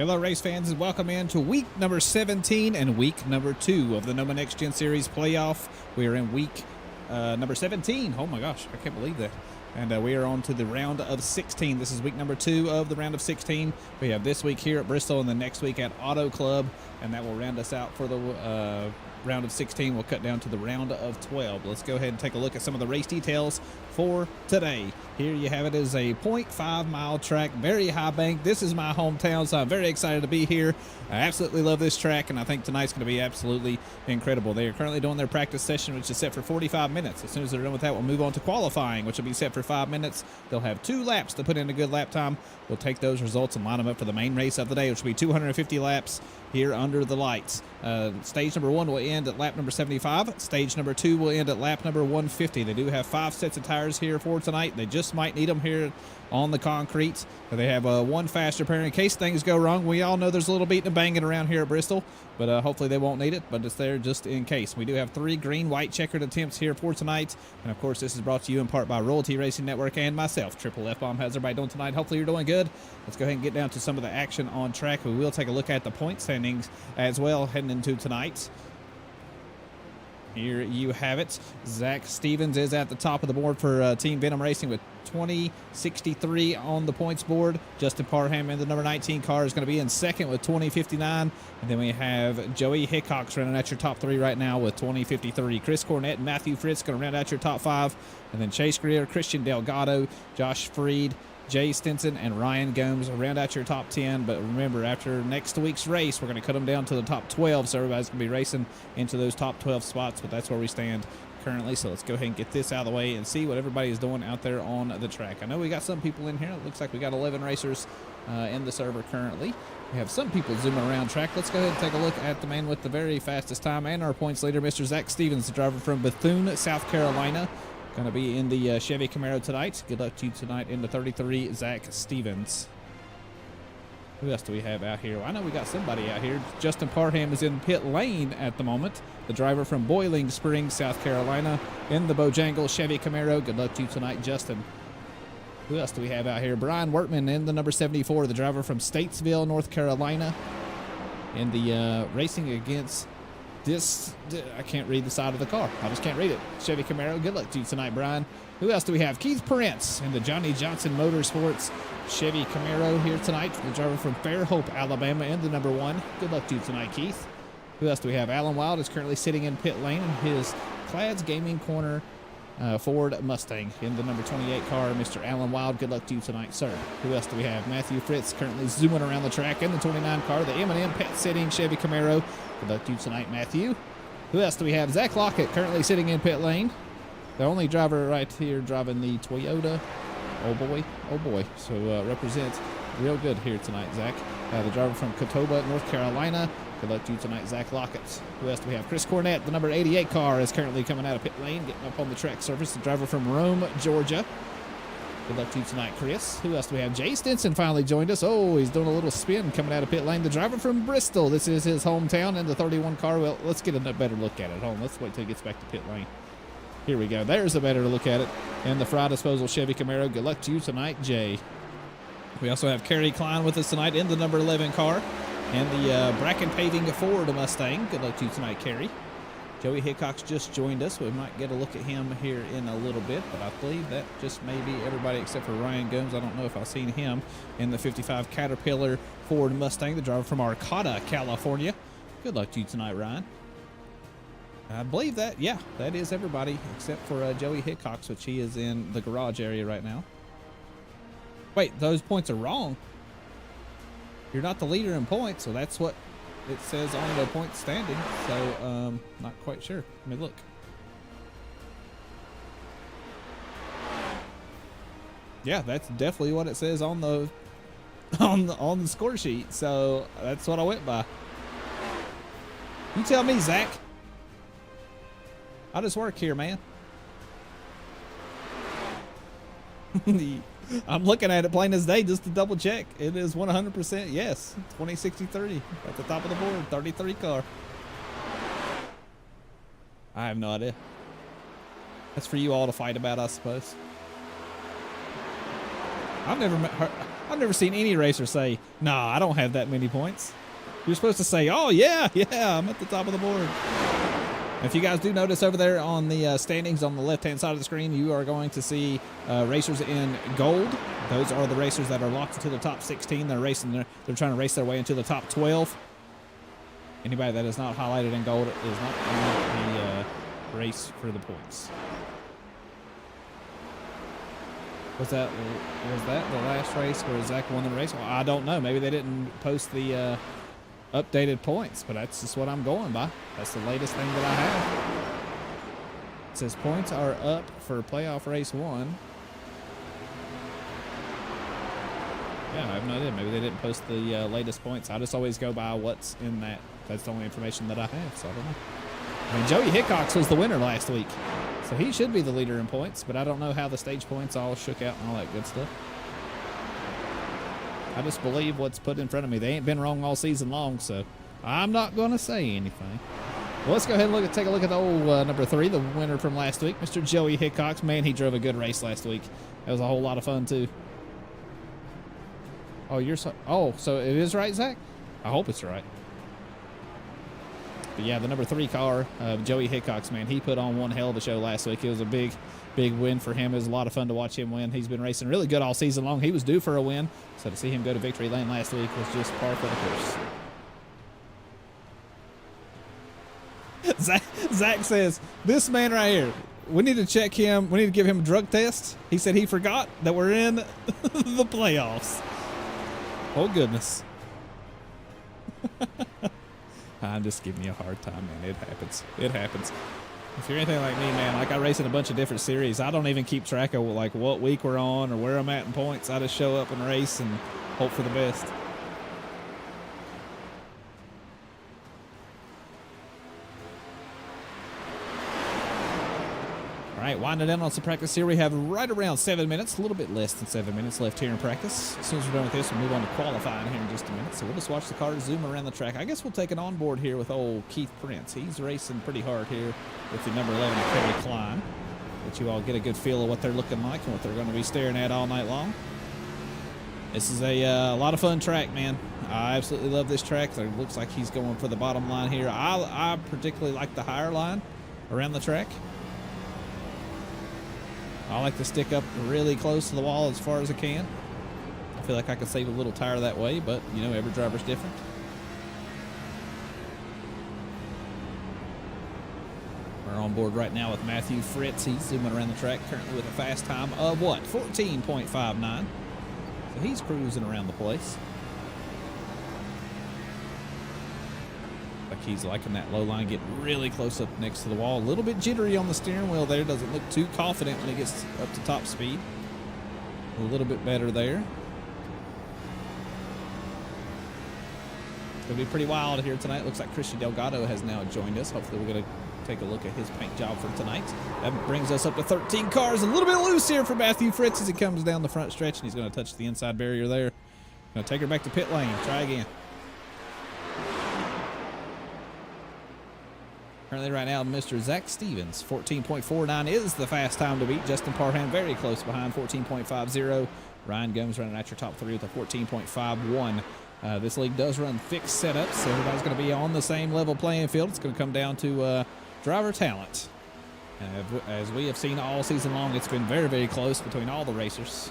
Hello, race fans, and welcome into week number 17 and week number 2 of the Noma Next Gen Series playoff. We are in week number 17. Oh my gosh, I can't believe that. And we are on to the round of 16. This is week number 2 of the round of 16. We have this week here at Bristol and the next week at Auto Club, and that will round us out for the round of 16. We'll cut down to the round of 12. Let's go ahead and take a look at some of the race details for today. Here you have it as a 0.5 mile track, very high bank. This is my hometown, so I'm very excited to be here. I absolutely love this track, and I think tonight's going to be absolutely incredible. They are currently doing their practice session, which is set for 45 minutes. As soon as they're done with that, we'll move on to qualifying, which will be set for 5 minutes. They'll have 2 laps to put in a good lap time. We'll take those results and line them up for the main race of the day, which will be 250 laps here under the lights. Stage number 1 will end at lap number 75. Stage number 2 will end at lap number 150. They do have 5 sets of tires here for tonight. They just might need them here on the concrete. They have one faster pair in case things go wrong. We all know there's a little beating and banging around here at Bristol, but hopefully they won't need it, but it's there just in case. We do have 3 green-white checkered attempts here for tonight, and of course this is brought to you in part by Royalty Racing Network and myself, Triple F Bomb. How's everybody doing tonight? Hopefully you're doing good. Let's go ahead and get down to some of the action on track. We will take a look at the point standings as well heading into tonight. Here you have it. Zach Stevens is at the top of the board for Team Venom Racing with 2063 on the points board. Justin Parham in the number 19 car is going to be in second with 2059. And then we have Joey Hickox running at your top 3 right now with 2053. Chris Cornett and Matthew Fritz going to round out your top 5. And then Chase Greer, Christian Delgado, Josh Freed, Jay Stinson, and Ryan Gomes round out your top 10. But remember, after next week's race, we're going to cut them down to the top 12, so everybody's going to be racing into those top 12 spots, but that's where we stand currently. So let's go ahead and get this out of the way and see what everybody is doing out there on the track. I know we got some people in here. It looks like we got 11 racers in the server currently. We have some people zooming around track. Let's go ahead and take a look at the man with the very fastest time and our points leader, Mr. Zach Stevens, the driver from Bethune, South Carolina. Going to be in the Chevy Camaro tonight. Good luck to you tonight in the 33, Zach Stevens. Who else do we have out here? Well, I know we got somebody out here. Justin Parham is in pit lane at the moment. The driver from Boiling Springs, South Carolina, in the Bojangles Chevy Camaro. Good luck to you tonight, Justin. Who else do we have out here? Brian Wortman in the number 74, the driver from Statesville, North Carolina, in the racing against this, I can't read the side of the car. I just can't read it. Chevy Camaro. Good luck to you tonight, Brian. Who else do we have? Keith Prince in the Johnny Johnson Motorsports Chevy Camaro here tonight. The driver from Fairhope, Alabama, in the number 1. Good luck to you tonight, Keith. Who else do we have? Alan Wild is currently sitting in pit lane in his Clad's Gaming Corner Ford Mustang in the number 28 car. Mr. Alan Wild, good luck to you tonight, sir. Who else do we have? Matthew Fritz currently zooming around the track in the 29 car, the M&M Pet Sitting Chevy Camaro. Good luck to you tonight, Matthew. Who else do we have? Zach Lockett currently sitting in pit lane. The only driver right here driving the Toyota. Oh boy, oh boy. So represents real good here tonight, Zach. The driver from Catawba, North Carolina. Good luck to you tonight, Zach Lockett. Who else do we have? Chris Cornett, the number 88 car, is currently coming out of pit lane, getting up on the track surface. The driver from Rome, Georgia. Good luck to you tonight, Chris. Who else do we have? Jay Stinson finally joined us. Oh, he's doing a little spin coming out of pit lane. The driver from Bristol. This is his hometown in the 31 car. Well, let's get a better look at it. Hold on. Let's wait till he gets back to pit lane. Here we go. There's a better look at it. And the Fry Disposal Chevy Camaro. Good luck to you tonight, Jay. We also have Kerry Klein with us tonight in the number 11 car. And the Bracken Paving Ford Mustang. Good luck to you tonight, Kerry. Joey Hickox just joined us. We might get a look at him here in a little bit, but I believe that just may be everybody except for Ryan Gomes. I don't know if I've seen him in the 55 Caterpillar Ford Mustang, the driver from Arcata, California. Good luck to you tonight, Ryan. I believe that, yeah, that is everybody except for Joey Hickox, which he is in the garage area right now. Wait, those points are wrong. You're not the leader in points, so that's what it says on the point standing. So, not quite sure. Let me look. Yeah, that's definitely what it says on the on the score sheet. So that's what I went by. You tell me, Zach. I just work here, man. I'm looking at it plain as day just to double check. It is 100% yes. 2063 at the top of the board. 33 car. I have no idea. That's for you all to fight about, I suppose. I've never I've never seen any racer say, nah, I don't have that many points. You're supposed to say, oh, yeah, I'm at the top of the board. If you guys do notice over there on the standings on the left-hand side of the screen, you are going to see racers in gold. Those are the racers that are locked into the top 16. They're trying to race their way into the top 12. Anybody that is not highlighted in gold is not in the race for the points. Was that the last race where Zach won the race? Well, I don't know. Maybe they didn't post the updated points, but that's just what I'm going by. That's the latest thing that I have. It says points are up for playoff race 1. Yeah, I have no idea. Maybe they didn't post the latest points. I just always go by what's in that. That's the only information that I have, so I don't know. I mean, Joey Hickox was the winner last week, so he should be the leader in points, but I don't know how the stage points all shook out and all that good stuff. I just believe what's put in front of me. They ain't been wrong all season long, so I'm not going to say anything. Well, let's go ahead and take a look at the old number 3, the winner from last week, Mr. Joey Hickox. Man, he drove a good race last week. That was a whole lot of fun, too. Oh, so it is right, Zach? I hope it's right. But yeah, the number 3 car, Joey Hickox, man, he put on one hell of a show last week. It was a big win for him. It was a lot of fun to watch him win. He's been racing really good all season long. He was due for a win, so to see him go to victory lane last week was just par for the course. Zach says, this man right here, we need to check him. We need to give him a drug test. He said he forgot that we're in the playoffs. Oh, goodness. I'm just giving you a hard time, man. It happens. It happens. If you're anything like me, man, like I race in a bunch of different series, I don't even keep track of like what week we're on or where I'm at in points. I just show up and race and hope for the best. All right, winding down on some practice here. We have right around 7 minutes, a little bit less than 7 minutes left here in practice. As soon as we're done with this, we'll move on to qualifying here in just a minute. So we'll just watch the cars zoom around the track. I guess we'll take an onboard here with old Keith Prince. He's racing pretty hard here with the number 11 Kerry Klein. Let you all get a good feel of what they're looking like and what they're going to be staring at all night long. This is a lot of fun track, man. I absolutely love this track. It looks like he's going for the bottom line here. I particularly like the higher line around the track. I like to stick up really close to the wall as far as I can. I feel like I can save a little tire that way, but, you know, every driver's different. We're on board right now with Matthew Fritz. He's zooming around the track currently with a fast time of, what, 14.59. So he's cruising around the place. Like he's liking that low line, getting really close up next to the wall. A little bit jittery on the steering wheel there. Doesn't look too confident when he gets up to top speed. A little bit better there. It's going to be pretty wild here tonight. Looks like Christian Delgado has now joined us. Hopefully we're going to take a look at his paint job for tonight. That brings us up to 13 cars. A little bit loose here for Matthew Fritz as he comes down the front stretch, and he's going to touch the inside barrier there. Going to take her back to pit lane. Try again. Currently right now, Mr. Zach Stevens, 14.49 is the fast time to beat. Justin Parham very close behind, 14.50. Ryan Gomes running at your top 3 with a 14.51. This league does run fixed setups, so everybody's going to be on the same level playing field. It's going to come down to driver talent. As we have seen all season long, it's been very, very close between all the racers.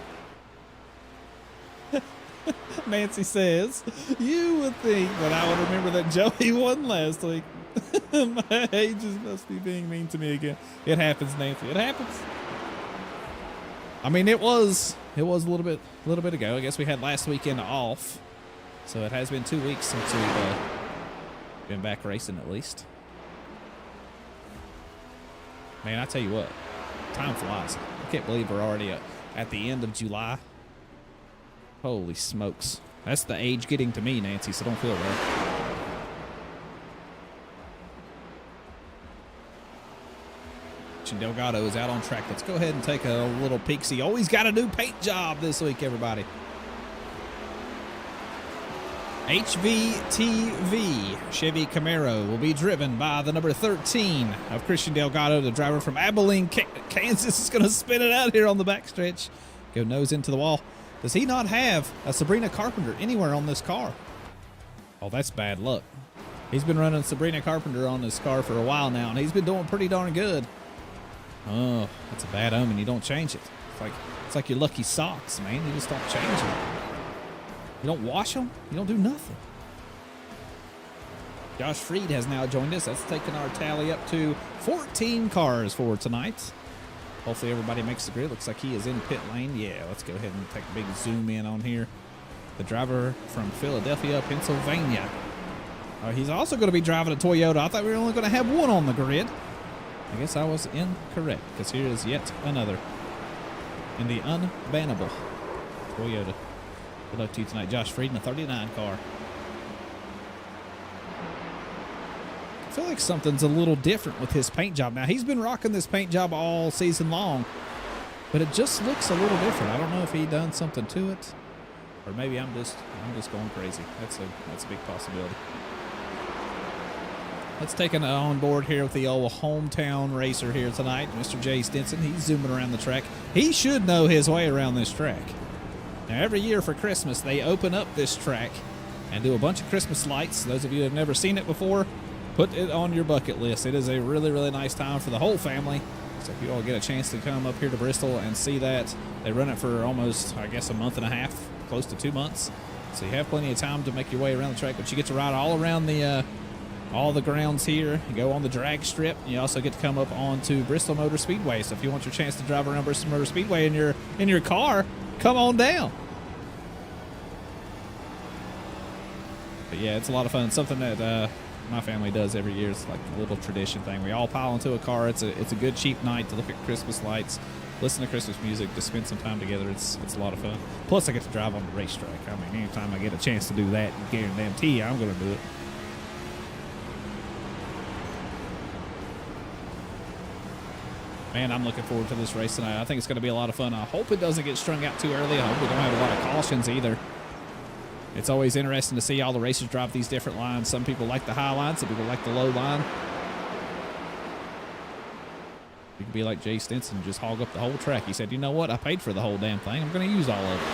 Nancy says, you would think that I would remember that Joey won last week. My ages must be being mean to me again. It happens, Nancy. It happens. I mean, it was a little bit ago. I guess we had last weekend off, so it has been 2 weeks since we've been back racing at least. Man, I tell you what, time flies. I can't believe we're already at the end of July. Holy smokes. That's the age getting to me, Nancy, so don't feel bad. Delgado is out on track. Let's go ahead and take a little peek. See, always got a new paint job this week, everybody. HVTV Chevy Camaro will be driven by the number 13 of Christian Delgado, the driver from Abilene, Kansas. Is going to spin it out here on the backstretch. Go nose into the wall. Does he not have a Sabrina Carpenter anywhere on this car? Oh, that's bad luck. He's been running Sabrina Carpenter on this car for a while now, and he's been doing pretty darn good. Oh, that's a bad omen. You don't change it. It's like your lucky socks, man. You just don't change them. You don't wash them. You don't do nothing. Josh Freed has now joined us. That's taken our tally up to 14 cars for tonight. Hopefully everybody makes the grid. Looks like he is in pit lane. Yeah, let's go ahead and take a big zoom in on here. The driver from Philadelphia, Pennsylvania. He's also going to be driving a Toyota. I thought we were only going to have one on the grid. I guess I was incorrect, because here is yet another in the unbannable Toyota. Good luck to you tonight, Josh Freed in the 39 car. I feel like something's a little different with his paint job. Now, he's been rocking this paint job all season long, but it just looks a little different. I don't know if he done something to it, or maybe I'm just going crazy. That's a big possibility. Let's take it on board here with the old hometown racer here tonight, Mr. Jay Stinson. He's zooming around the track. He should know his way around this track. Now, every year for Christmas, they open up this track and do a bunch of Christmas lights. Those of you who have never seen it before, put it on your bucket list. It is a really, really nice time for the whole family. So if you all get a chance to come up here to Bristol and see that, they run it for almost, I guess, a month and a half, close to 2 months. So you have plenty of time to make your way around the track, but you get to ride all around all the grounds here. You go on the drag strip. You also get to come up onto Bristol Motor Speedway. So if you want your chance to drive around Bristol Motor Speedway in your car, come on down. But yeah, it's a lot of fun. Something that my family does every year. It's like a little tradition thing. We all pile into a car. It's a good cheap night to look at Christmas lights, listen to Christmas music, to spend some time together. It's a lot of fun. Plus, I get to drive on the racetrack. I mean, anytime I get a chance to do that, guarantee you I'm going to do it. Man, I'm looking forward to this race tonight. I think it's going to be a lot of fun. I hope it doesn't get strung out too early. I hope we don't have a lot of cautions either. It's always interesting to see all the racers drive these different lines. Some people like the high line, some people like the low line. You could be like Jay Stinson and just hog up the whole track. He said, you know what? I paid for the whole damn thing. I'm going to use all of it.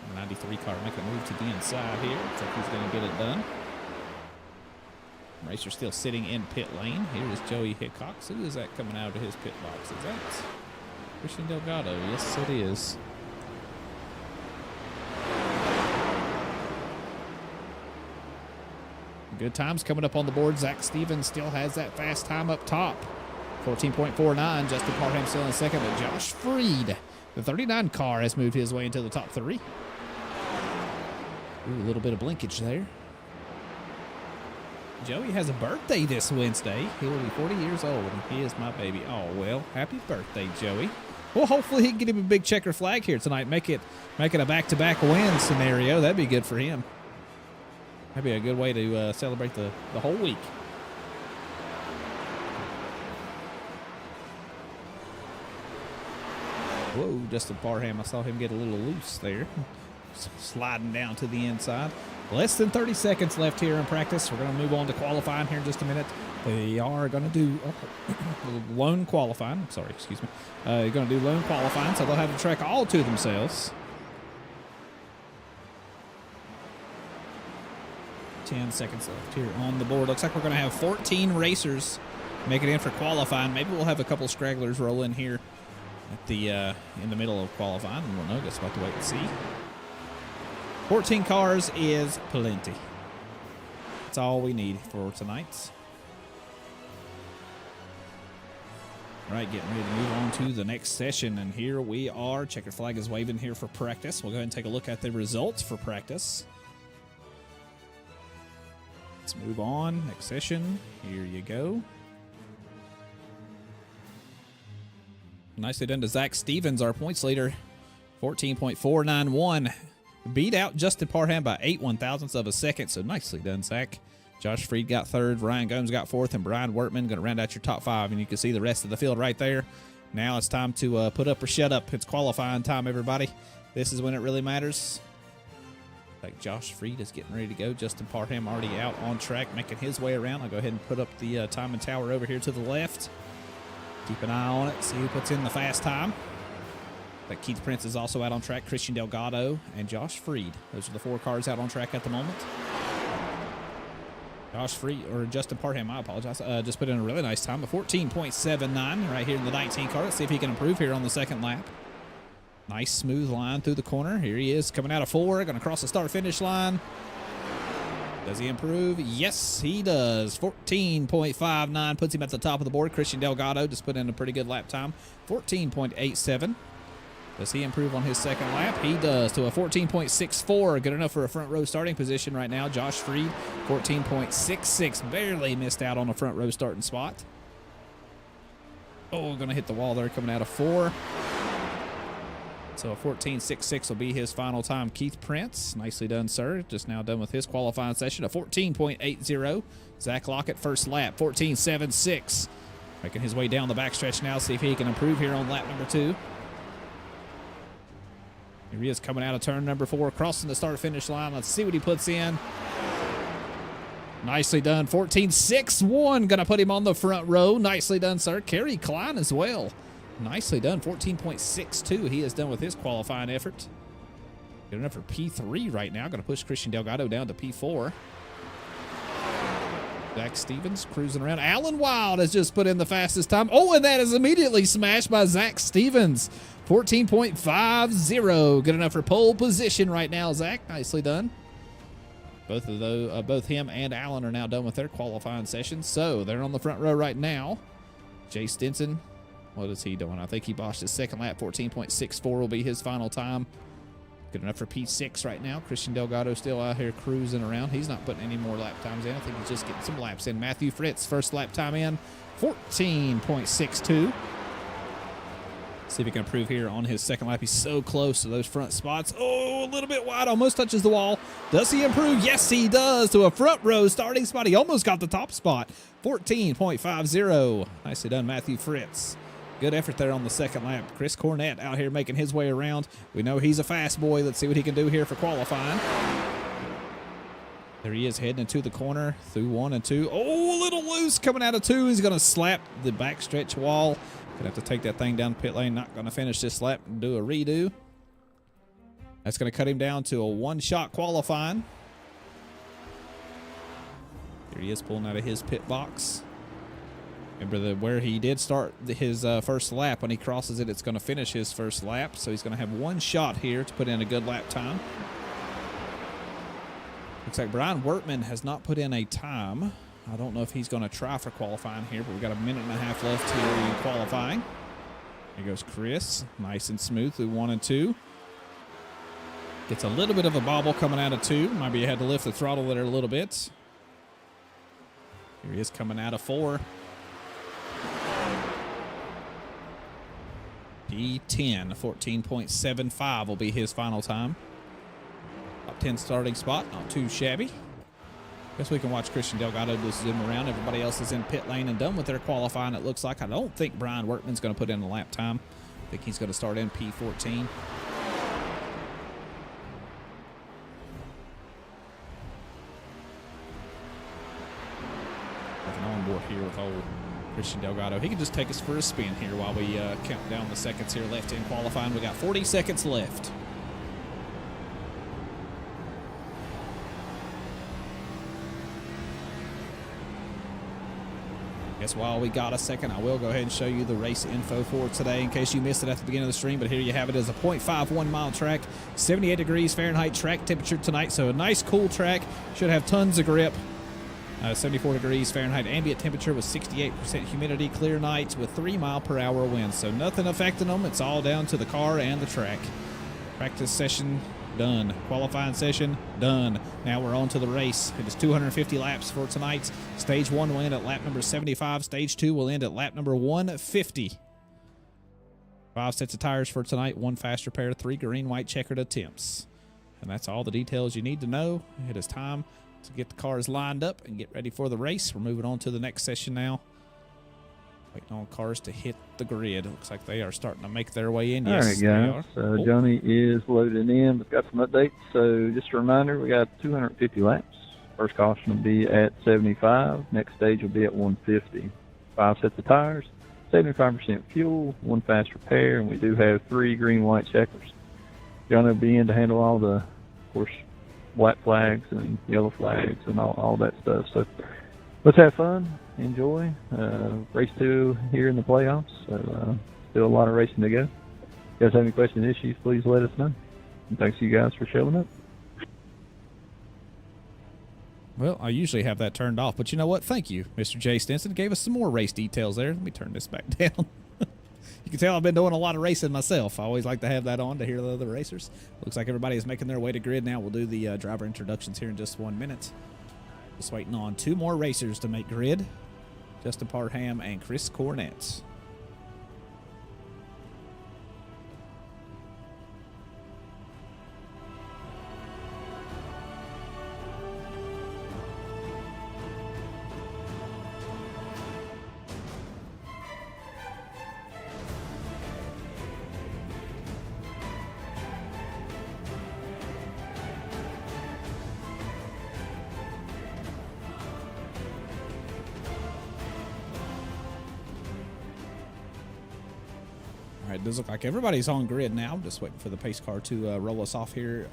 The 93 car making a move to the inside here. Looks like he's going to get it done. Racer still sitting in pit lane. Here is Joey Hickox. Who is that coming out of his pit box? Is that Christian Delgado? Yes, it is. Good times coming up on the board. Zach Stevens still has that fast time up top. 14.49. Justin Parham still in second, but Josh Freed, the 39 car, has moved his way into the top three. Ooh, a little bit of blinkage there. Joey has a birthday this Wednesday. He will be 40 years old, and he is my baby. Oh, well, happy birthday, Joey. Well, hopefully he can get him a big checker flag here tonight. Make it a back-to-back win scenario. That'd be good for him. That'd be a good way to celebrate the whole week. Whoa, Justin Parham. I saw him get a little loose there. Sliding down to the inside. Less than 30 seconds left here in practice. We're going to move on to qualifying here in just a minute. They are going to do lone qualifying. Sorry, excuse me. They're going to do lone qualifying, so they'll have the track all to themselves. 10 seconds left here on the board. Looks like we're going to have 14 racers make it in for qualifying. Maybe we'll have a couple stragglers roll in here at the in the middle of qualifying. We'll know. Just have to wait and see. 14 cars is plenty. That's all we need for tonight. All right, getting ready to move on to the next session, and here we are. Checkered flag is waving here for practice. We'll go ahead and take a look at the results for practice. Let's move on. Next session. Here you go. Nicely done to Zach Stevens, our points leader. 14.491. Beat out Justin Parham by 8 1/1000ths of a second, so nicely done, Zach. Josh Freed got third, Ryan Gomes got fourth, and Brian Wortman going to round out your top five, and you can see the rest of the field right there. Now it's time to put up or shut up. It's qualifying time, everybody. This is when it really matters. Like Josh Freed is getting ready to go. Justin Parham already out on track, making his way around. I'll go ahead and put up the timing tower over here to the left. Keep an eye on it. See who puts in the fast time. But Keith Prince is also out on track. Christian Delgado and Josh Freed. Those are the 4 cars out on track at the moment. Josh Freed, or Justin Parham, I apologize, just put in a really nice time, a 14.79 right here in the 19 car. Let's see if he can improve here on the second lap. Nice smooth line through the corner. Here he is coming out of 4, going to cross the start-finish line. Does he improve? Yes, he does. 14.59 puts him at the top of the board. Christian Delgado just put in a pretty good lap time. 14.87. Does he improve on his second lap? He does to a 14.64. Good enough for a front row starting position right now. Josh Freed, 14.66. Barely missed out on a front row starting spot. Oh, going to hit the wall there coming out of 4. So a 14.66 will be his final time. Keith Prince, nicely done, sir. Just now done with his qualifying session. A 14.80. Zach Lockett, first lap, 14.76. Making his way down the backstretch now. See if he can improve here on lap number 2. Here he is coming out of turn number 4, crossing the start-finish line. Let's see what he puts in. Nicely done. 14.61. Going to put him on the front row. Nicely done, sir. Kerry Klein as well. Nicely done. 14.62 he has done with his qualifying effort. Good enough for P3 right now. Going to push Christian Delgado down to P4. Zach Stevens cruising around. Alan Wild has just put in the fastest time. Oh, and that is immediately smashed by Zach Stevens. 14.50. Good enough for pole position right now, Zach. Nicely done. Both of those, both him and Alan are now done with their qualifying sessions. So they're on the front row right now. Jay Stinson, what is he doing? I think he botched his second lap. 14.64 will be his final time. Good enough for P6 right now. Christian Delgado still out here cruising around. He's not putting any more lap times in. I think he's just getting some laps in. Matthew Fritz, first lap time in, 14.62. See if he can improve here on his second lap. He's so close to those front spots. Oh, a little bit wide. Almost touches the wall. Does he improve? Yes, he does. To a front row starting spot. He almost got the top spot. 14.50. Nicely done, Matthew Fritz. Good effort there on the second lap. Chris Cornett out here making his way around. We know he's a fast boy. Let's see what he can do here for qualifying. There he is heading into the corner through 1 and 2. Oh, a little loose coming out of 2. He's going to slap the backstretch wall. Gonna have to take that thing down the pit lane. Not going to finish this lap and do a redo. That's going to cut him down to a 1-shot qualifying. Here he is pulling out of his pit box. Remember where he did start his first lap. When he crosses it, it's going to finish his first lap. So he's going to have 1 shot here to put in a good lap time. Looks like Brian Wortman has not put in a time. I don't know if he's going to try for qualifying here, but we've got a minute and a half left here in qualifying. Here goes Chris. Nice and smooth through 1 and 2. Gets a little bit of a bobble coming out of 2. Maybe you had to lift the throttle there a little bit. Here he is coming out of 4. P10, 14.75 will be his final time. Top 10 starting spot, not too shabby. Guess we can watch Christian Delgado just zoom around. Everybody else is in pit lane and done with their qualifying, it looks like. I don't think Brian Workman's going to put in a lap time. I think he's going to start in P14. Nothing on board here with old Christian Delgado. He can just take us for a spin here while we count down the seconds here left in qualifying. We got 40 seconds left. Guess while we got a second, I will go ahead and show you the race info for today in case you missed it at the beginning of the stream. But here you have it as a 0.51 mile track, 78 degrees Fahrenheit track temperature tonight. So a nice cool track. Should have tons of grip. 74 degrees Fahrenheit ambient temperature with 68% humidity, clear nights with 3-mile-per-hour winds. So nothing affecting them. It's all down to the car and the track. Practice session done. Qualifying session done. Now we're on to the race. It is 250 laps for tonight. Stage 1 will end at lap number 75. Stage 2 will end at lap number 150. 5 sets of tires for tonight. 1 faster pair. 3 green-white checkered attempts. And that's all the details you need to know. It is time to get the cars lined up and get ready for the race. We're moving on to the next session now. Waiting on cars to hit the grid. Looks like they are starting to make their way in. Yes, all right, guys. So Johnny is loading in. We've got some updates. So just a reminder, we got 250 laps. First caution will be at 75. Next stage will be at 150. 5 sets of tires. 75% fuel, 1 fast repair, and we do have 3 green-white checkers. John will be in to handle all the, of course, black flags and yellow flags and all that stuff. So let's have fun, enjoy. Race 2 here in the playoffs. So still a lot of racing to go. If you guys have any questions, issues, please let us know. And thanks to you guys for showing up. Well, I usually have that turned off, but you know what? Thank you, Mr. Jay Stinson. Gave us some more race details there. Let me turn this back down. You can tell I've been doing a lot of racing myself. I always like to have that on to hear the other racers. Looks like everybody is making their way to grid now. We'll do the driver introductions here in just 1 minute. Just waiting on 2 more racers to make grid. Justin Parham and Chris Cornett. All right, does look like everybody's on grid now. I'm just waiting for the pace car to roll us off here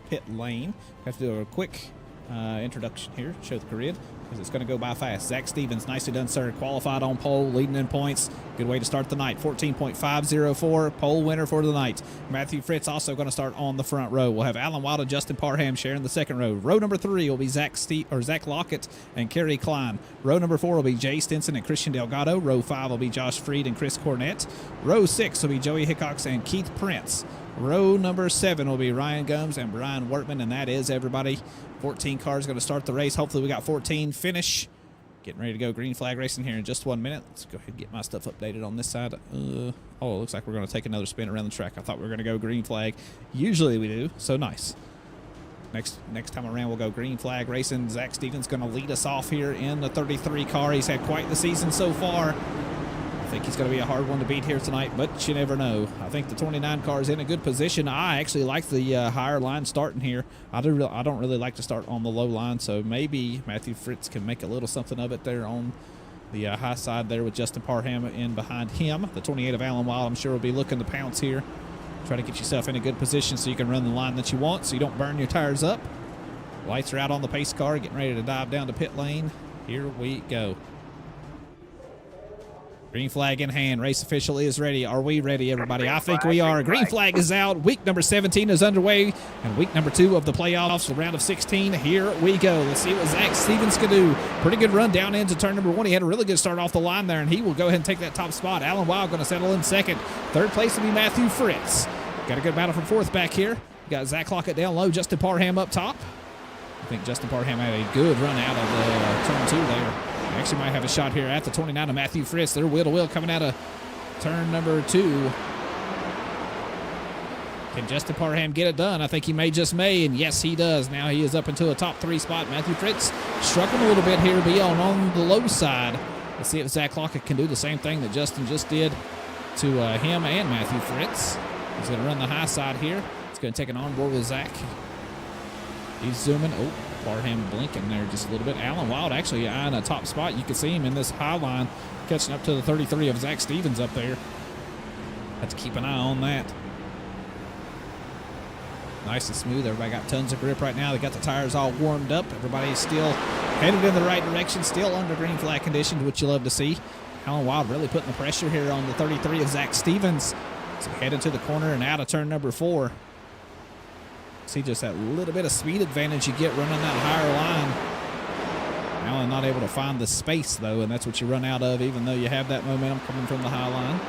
pit lane. Have to do a quick introduction here, show the grid, because it's going to go by fast. Zach Stevens, nicely done, sir. Qualified on pole, leading in points. Good way to start the night. 14.504, pole winner for the night. Matthew Fritz also going to start on the front row. We'll have Alan Wild and Justin Parham sharing the second row. Row number 3 will be Zach Lockett and Kerry Klein. Row number 4 will be Jay Stinson and Christian Delgado. Row 5 will be Josh Freed and Chris Cornett. Row 6 will be Joey Hickox and Keith Prince. Row number 7 will be Ryan Gomes and Brian Wortman, and that is everybody. 14 cars going to start the race. Hopefully we got 14 finish. Getting ready to go green flag racing here in just 1 minute. Let's go ahead and get my stuff updated on this side. Oh, it looks like we're going to take another spin around the track. I thought we were going to go green flag. Usually we do, so nice. Next time around, we'll go green flag racing. Zach Stevens going to lead us off here in the 33 car. He's had quite the season so far. I think he's going to be a hard one to beat here tonight, but you never know. I think the 29 car is in a good position. I actually like the higher line starting here. I don't really like to start on the low line, so maybe Matthew Fritz can make a little something of it there on the high side there with Justin Parham in behind him. The 28 of Alan Wild, I'm sure, will be looking to pounce here. Try to get yourself in a good position so you can run the line that you want so you don't burn your tires up. Lights are out on the pace car, getting ready to dive down to pit lane. Here we go. Green flag in hand. Race official is ready. Are we ready, everybody? I think we are. Green flag is out. Week number 17 is underway. And week number 2 of the playoffs, the round of 16. Here we go. Let's see what Zach Stevens can do. Pretty good run down into turn number 1. He had a really good start off the line there, and he will go ahead and take that top spot. Alan Wild going to settle in second. Third place will be Matthew Fritz. Got a good battle for fourth back here. Got Zach Lockett down low. Justin Parham up top. I think Justin Parham had a good run out of the turn 2 there. Actually might have a shot here at the 29 of Matthew Fritz. They're wheel to wheel coming out of turn number 2. Can Justin Parham get it done? I think he may, and yes, he does. Now he is up into a top 3 spot. Matthew Fritz struck him a little bit here, be on the low side. Let's see if Zach Lockett can do the same thing that Justin just did to him and Matthew Fritz. He's going to run the high side here. He's going to take an onboard with Zach. He's zooming. Oh, Parham blinking there just a little bit. Alan Wild actually eyeing a top spot. You can see him in this high line catching up to the 33 of Zach Stevens up there. Have to keep an eye on that. Nice and smooth. Everybody got tons of grip right now. They got the tires all warmed up. Everybody's still headed in the right direction, still under green flag conditions, which you love to see. Alan Wild really putting the pressure here on the 33 of Zach Stevens. So headed to the corner and out of turn number 4. See just that little bit of speed advantage you get running that higher line. Alan not able to find the space, though, and that's what you run out of, even though you have that momentum coming from the high line.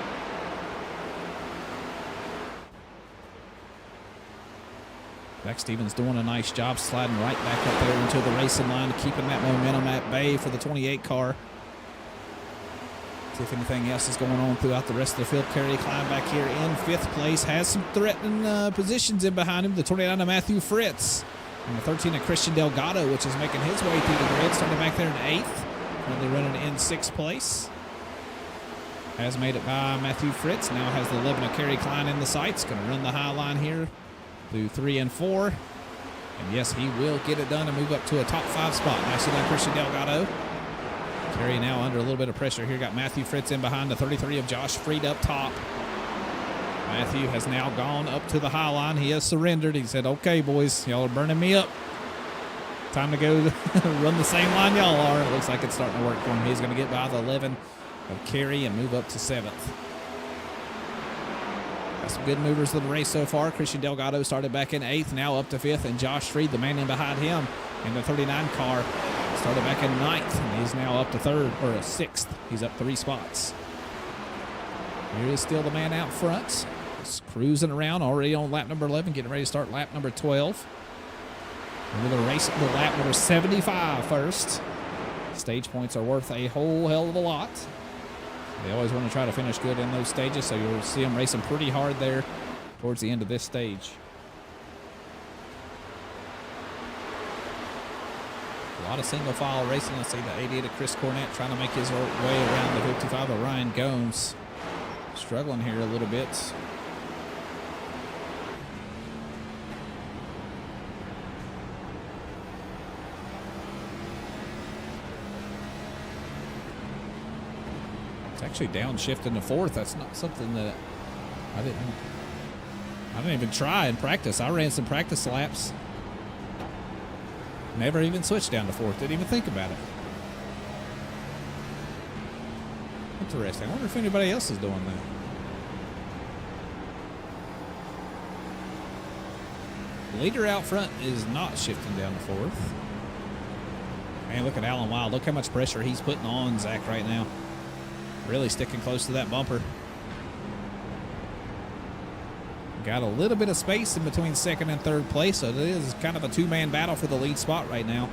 Zach Stevens doing a nice job sliding right back up there into the racing line, keeping that momentum at bay for the 28 car. See if anything else is going on throughout the rest of the field. Kerry Klein back here in 5th place. Has some threatening positions in behind him. The 29 of Matthew Fritz. And the 13 of Christian Delgado, which is making his way through the grid. Starting back there in 8th. Currently running in 6th place. Has made it by Matthew Fritz. Now has the 11 of Kerry Klein in the sights. Going to run the high line here through 3 and 4. And yes, he will get it done and move up to a top 5 spot. Nicely done, Christian Delgado. Carey now under a little bit of pressure here. Got Matthew Fritz in behind the 33 of Josh Freed up top. Matthew has now gone up to the high line. He has surrendered. He said, okay, boys, y'all are burning me up. Time to go run the same line y'all are. It looks like it's starting to work for him. He's going to get by the 11 of Carey and move up to 7th. Got some good movers of the race so far. Christian Delgado started back in 8th, now up to 5th, and Josh Freed, the man in behind him, in the 39 car, started back in 9th, and he's now up to 3rd, or 6th. He's up 3 spots. Here is still the man out front. Just cruising around, already on lap number 11, getting ready to start lap number 12. And we're going to race the lap number 75 first. Stage points are worth a whole hell of a lot. They always want to try to finish good in those stages, so you'll see them racing pretty hard there towards the end of this stage. A lot of single file racing. Let's see the 88 of Chris Cornett trying to make his way around the 55 of Ryan Gomes. Struggling here a little bit. Actually downshifting to 4th. That's not something that I didn't even try in practice. I ran some practice laps. Never even switched down to 4th. Didn't even think about it. Interesting. I wonder if anybody else is doing that. Leader out front is not shifting down to 4th. Man, look at Alan Wild. Look how much pressure he's putting on Zach right now. Really sticking close to that bumper. Got a little bit of space in between 2nd and 3rd place, so it is kind of a 2-man battle for the lead spot right now.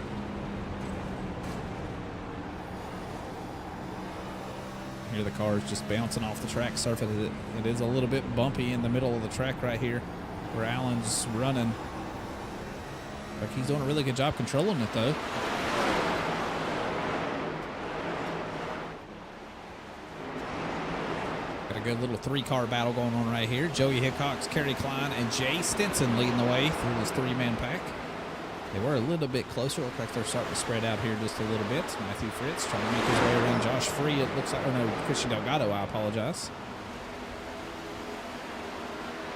Here the car is just bouncing off the track surface. It is a little bit bumpy in the middle of the track right here where Alan's running. Like he's doing a really good job controlling it though. A good little 3-car battle going on right here. Joey Hickox, Kerry Klein, and Jay Stinson leading the way through this 3-man pack. They were a little bit closer. Look like they're starting to spread out here just a little bit. Matthew Fritz trying to make his way around Josh Free. It looks like, or no, Christian Delgado, I apologize.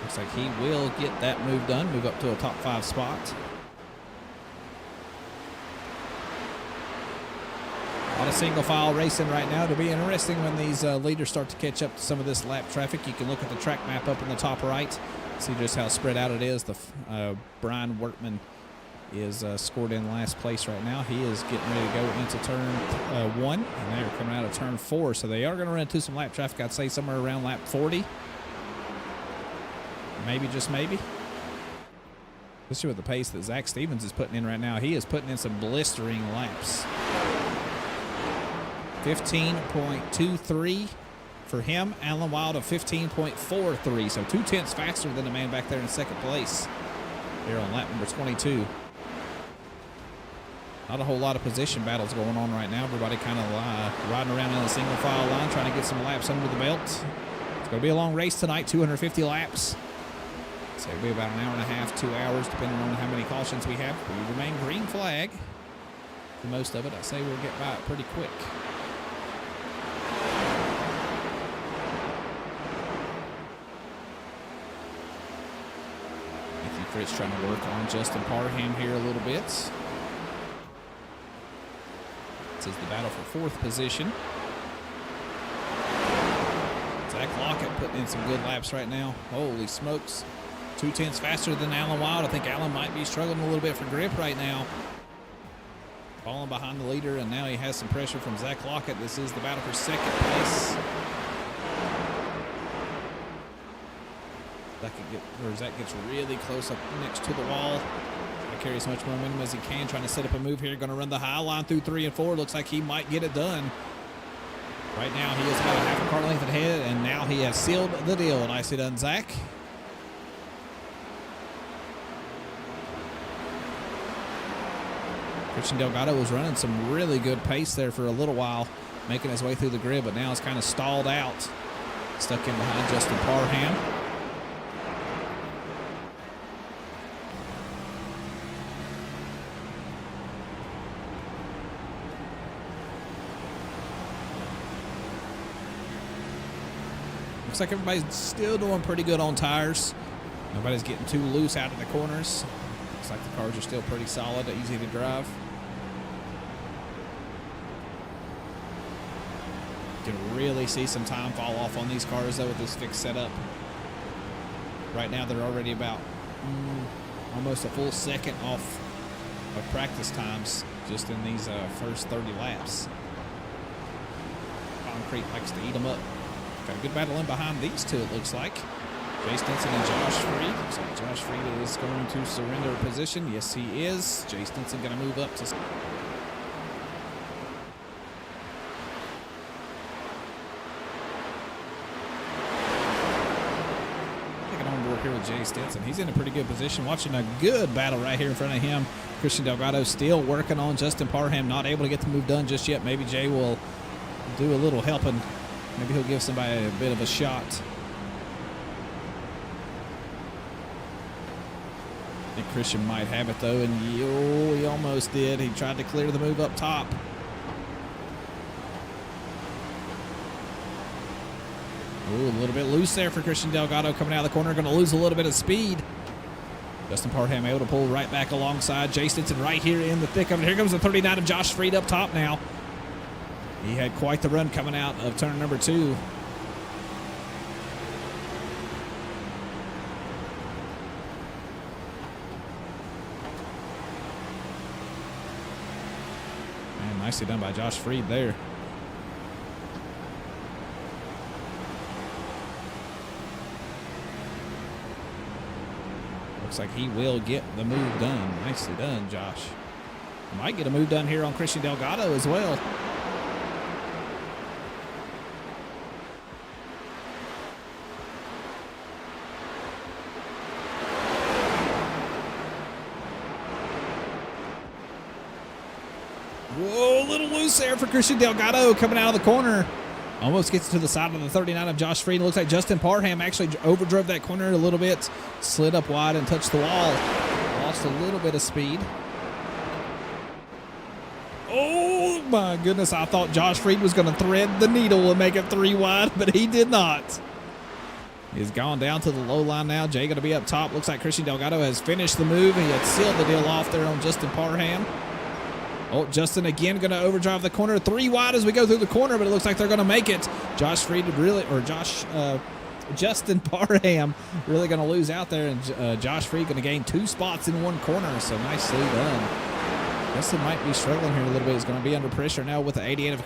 Looks like he will get that move done, move up to a top 5 spot. A lot of single file racing right now. It'll be interesting when these leaders start to catch up to some of this lap traffic. You can look at the track map up in the top right, see just how spread out it is. The Brian Wortman is scored in last place right now. He is getting ready to go into turn 1, and they're coming out of turn 4. So they are going to run into some lap traffic, I'd say somewhere around lap 40. Maybe, just maybe. Especially with the pace that Zach Stevens is putting in right now. He is putting in some blistering laps. 15.23 for him. Alan Wild of 15.43, so 2/10 faster than the man back there in 2nd place here on lap number 22. Not a whole lot of position battles going on right now. Everybody kind of riding around in a single file line trying to get some laps under the belt. It's going to be a long race tonight, 250 laps. So it'll be about an hour and a half, 2 hours, depending on how many cautions we have. We remain green flag for most of it. I say we'll get by it pretty quick. Fritz trying to work on Justin Parham here a little bit. This is the battle for 4th position. Zach Lockett putting in some good laps right now. Holy smokes. 2/10 faster than Alan Wild. I think Alan might be struggling a little bit for grip right now. Falling behind the leader, and now he has some pressure from Zach Lockett. This is the battle for 2nd place. Zach gets really close up next to the wall. Trying to carry as much momentum as he can, trying to set up a move here. Going to run the high line through 3 and 4. Looks like he might get it done. Right now he is about a half a car length ahead, and now he has sealed the deal. Nicely done, Zach. Christian Delgado was running some really good pace there for a little while, making his way through the grid, but now it's kind of stalled out. Stuck in behind Justin Parham. Looks like everybody's still doing pretty good on tires. Nobody's getting too loose out of the corners. Looks like the cars are still pretty solid, easy to drive. You can really see some time fall off on these cars though with this fixed setup. Right now they're already about almost a full second off of practice times just in these first 30 laps. Concrete likes to eat them up. Got a good battle in behind these two, it looks like. Jay Stinson and Josh Freed. Looks like Josh Freed is going to surrender position. Yes, he is. Jay Stinson going to move up to... Here with Jay Stinson. He's in a pretty good position. Watching a good battle right here in front of him. Christian Delgado still working on Justin Parham. Not able to get the move done just yet. Maybe Jay will do a little helping. Maybe he'll give somebody a bit of a shot. I think Christian might have it though, and he almost did. He tried to clear the move up top. Ooh, a little bit loose there for Christian Delgado coming out of the corner. Going to lose a little bit of speed. Justin Parham able to pull right back alongside Jay Stinson right here in the thick of it. Here comes the 39 of Josh Freed up top now. He had quite the run coming out of turn number 2. Man, nicely done by Josh Freed there. Looks like he will get the move done. Nicely done, Josh. Might get a move done here on Christian Delgado as well. Whoa, a little loose there for Christian Delgado coming out of the corner. Almost gets to the side of the 39 of Josh Freed. It looks like Justin Parham actually overdrove that corner a little bit. Slid up wide and touched the wall. Lost a little bit of speed. Oh my goodness, I thought Josh Freed was going to thread the needle and make it 3 wide, but he did not. He's gone down to the low line now. Jay going to be up top. Looks like Christian Delgado has finished the move. He had sealed the deal off there on Justin Parham. Oh, Justin again going to overdrive the corner. 3 wide as we go through the corner, but it looks like they're going to make it. Justin Parham really going to lose out there, and Josh Freed going to gain 2 spots in 1 corner, so nicely done. Justin might be struggling here a little bit. He's going to be under pressure now with the 88 of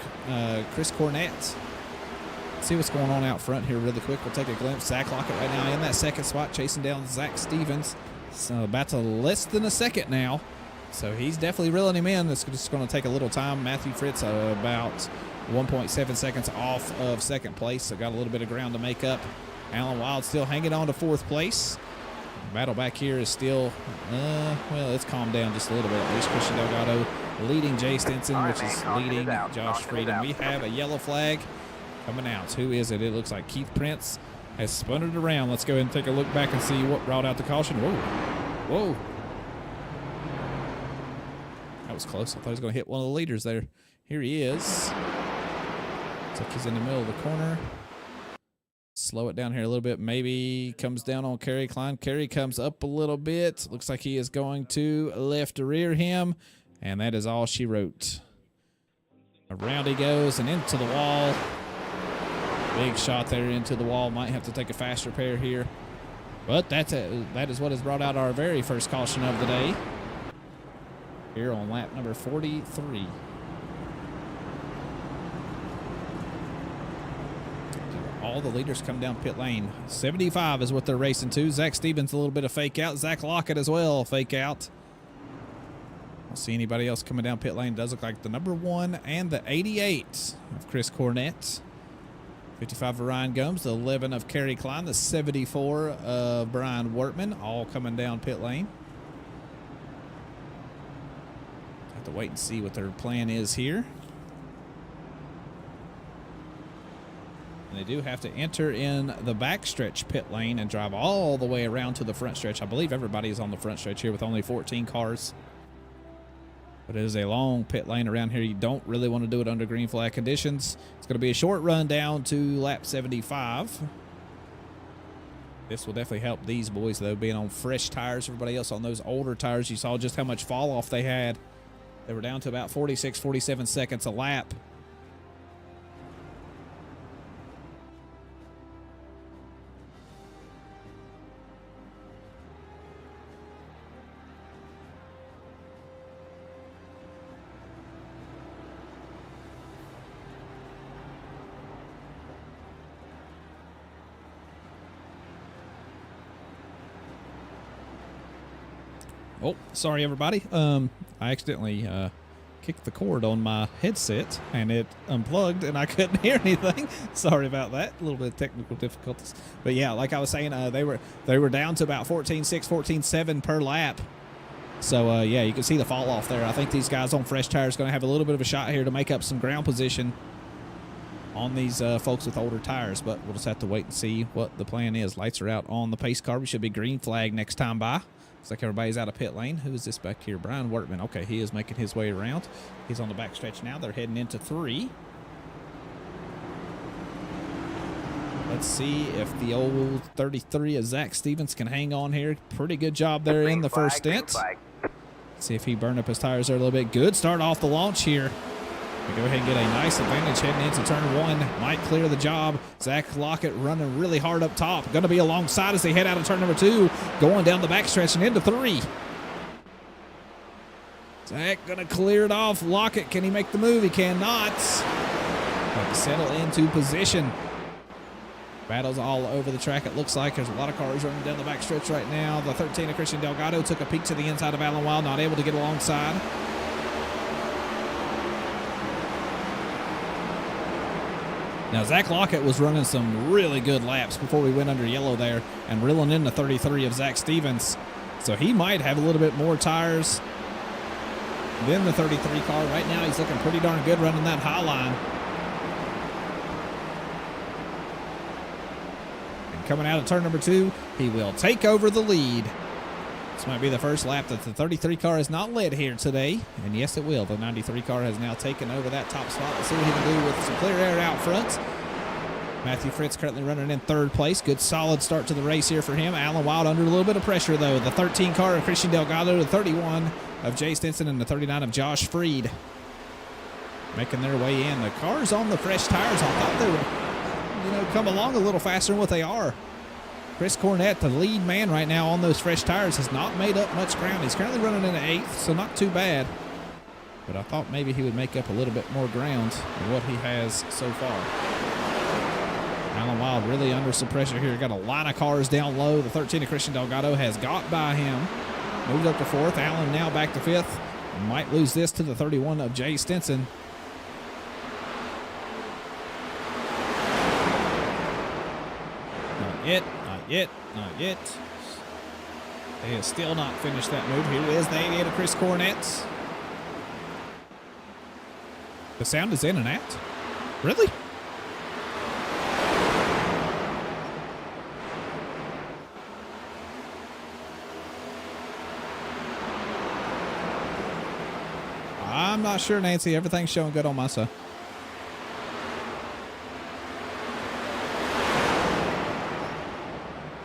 Chris Cornett. Let's see what's going on out front here really quick. We'll take a glimpse. Zach Lockett right now in that 2nd spot, chasing down Zach Stevens. So about to less than a second now. So he's definitely reeling him in. It's just going to take a little time. Matthew Fritz about 1.7 seconds off of 2nd place. So got a little bit of ground to make up. Alan Wild still hanging on to 4th place. Battle back here is still, well, it's calmed down just a little bit. At least Christian Delgado leading Jay Stinson, which is leading Josh Freed. And we have a yellow flag coming out. Who is it? It looks like Keith Prince has spun it around. Let's go ahead and take a look back and see what brought out the caution. Whoa. Whoa. That was close. I thought he was going to hit one of the leaders there. Here he is. Looks like he's in the middle of the corner. Slow it down here a little bit. Maybe comes down on Kerry Klein. Kerry comes up a little bit. Looks like he is going to left rear him. And that is all she wrote. Around he goes and into the wall. Big shot there into the wall. Might have to take a fast repair here. But that is what has brought out our very first caution of the day. Here on lap number 43. All the leaders come down pit lane. 75 is what they're racing to. Zach Stevens a little bit of fake out. Zach Lockett as well, fake out. I don't see anybody else coming down pit lane. Does look like the number 1 and the 88 of Chris Cornett. 55 of Ryan Gomes, the 11 of Kerry Klein, the 74 of Brian Wortman, all coming down pit lane. Have to wait and see what their plan is here. And they do have to enter in the backstretch pit lane and drive all the way around to the front stretch. I believe everybody is on the front stretch here with only 14 cars. But it is a long pit lane around here. You don't really want to do it under green flag conditions. It's going to be a short run down to lap 75. This will definitely help these boys, though, being on fresh tires. Everybody else on those older tires, you saw just how much fall off they had. They were down to about 46, 47 seconds a lap. Oh, sorry, everybody. I accidentally kicked the cord on my headset, and it unplugged, and I couldn't hear anything. Sorry about that. A little bit of technical difficulties. But, yeah, like I was saying, they were down to about 14.6, 14.7 per lap. So, yeah, you can see the fall off there. I think these guys on fresh tires are going to have a little bit of a shot here to make up some ground position on these folks with older tires. But we'll just have to wait and see what the plan is. Lights are out on the pace car. We should be green flag next time by. Looks like everybody's out of pit lane. Who is this back here? Brian Workman. Okay, he is making his way around. He's on the back stretch now. They're heading into 3. Let's see if the old 33 of Zach Stevens can hang on here. Pretty good job there in the first stint. See if he burned up his tires there a little bit. Good start off the launch here. We go ahead and get a nice advantage heading into turn 1. Might clear the job. Zach Lockett running really hard up top. Going to be alongside as they head out of turn number 2. Going down the backstretch and into 3. Zach going to clear it off. Lockett, can he make the move? He cannot. But to settle into position. Battles all over the track, it looks like. There's a lot of cars running down the backstretch right now. The 13 of Christian Delgado took a peek to the inside of Alan Wild, not able to get alongside. Now, Zach Lockett was running some really good laps before we went under yellow there and reeling in the 33 of Zach Stevens. So he might have a little bit more tires than the 33 car. Right now, he's looking pretty darn good running that high line. And coming out of turn number 2, he will take over the lead. This might be the first lap that the 33 car has not led here today. And yes, it will. The 93 car has now taken over that top spot. Let's see what he can do with some clear air out front. Matthew Fritz currently running in 3rd place. Good solid start to the race here for him. Alan Wild under a little bit of pressure, though. The 13 car of Christian Delgado, the 31 of Jay Stinson, and the 39 of Josh Freed making their way in. The cars on the fresh tires, I thought they would, come along a little faster than what they are. Chris Cornett, the lead man right now on those fresh tires, has not made up much ground. He's currently running in 8th, so not too bad. But I thought maybe he would make up a little bit more ground than what he has so far. Alan Wild really under some pressure here. Got a line of cars down low. The 13 of Christian Delgado has got by him. Moved up to 4th. Alan now back to 5th. Might lose this to the 31 of Jay Stinson. Not yet. They have still not finished that move. Here is the 88 of Chris Cornett. The sound is in and out. Really? I'm not sure, Nancy. Everything's showing good on my side.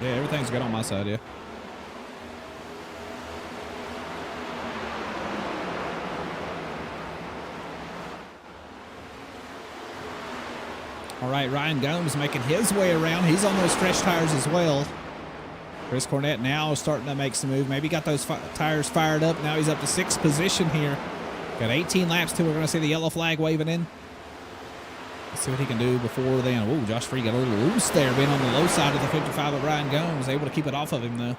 Yeah, everything's good on my side, yeah. All right, Ryan Gomes making his way around. He's on those fresh tires as well. Chris Cornett now starting to make some move. Maybe got those tires fired up. Now he's up to 6th position here. Got 18 laps till we're going to see the yellow flag waving in. Let's see what he can do before then. Oh, Josh Free got a little loose there, being on the low side of the 55 of Ryan Gomes. Able to keep it off of him, though.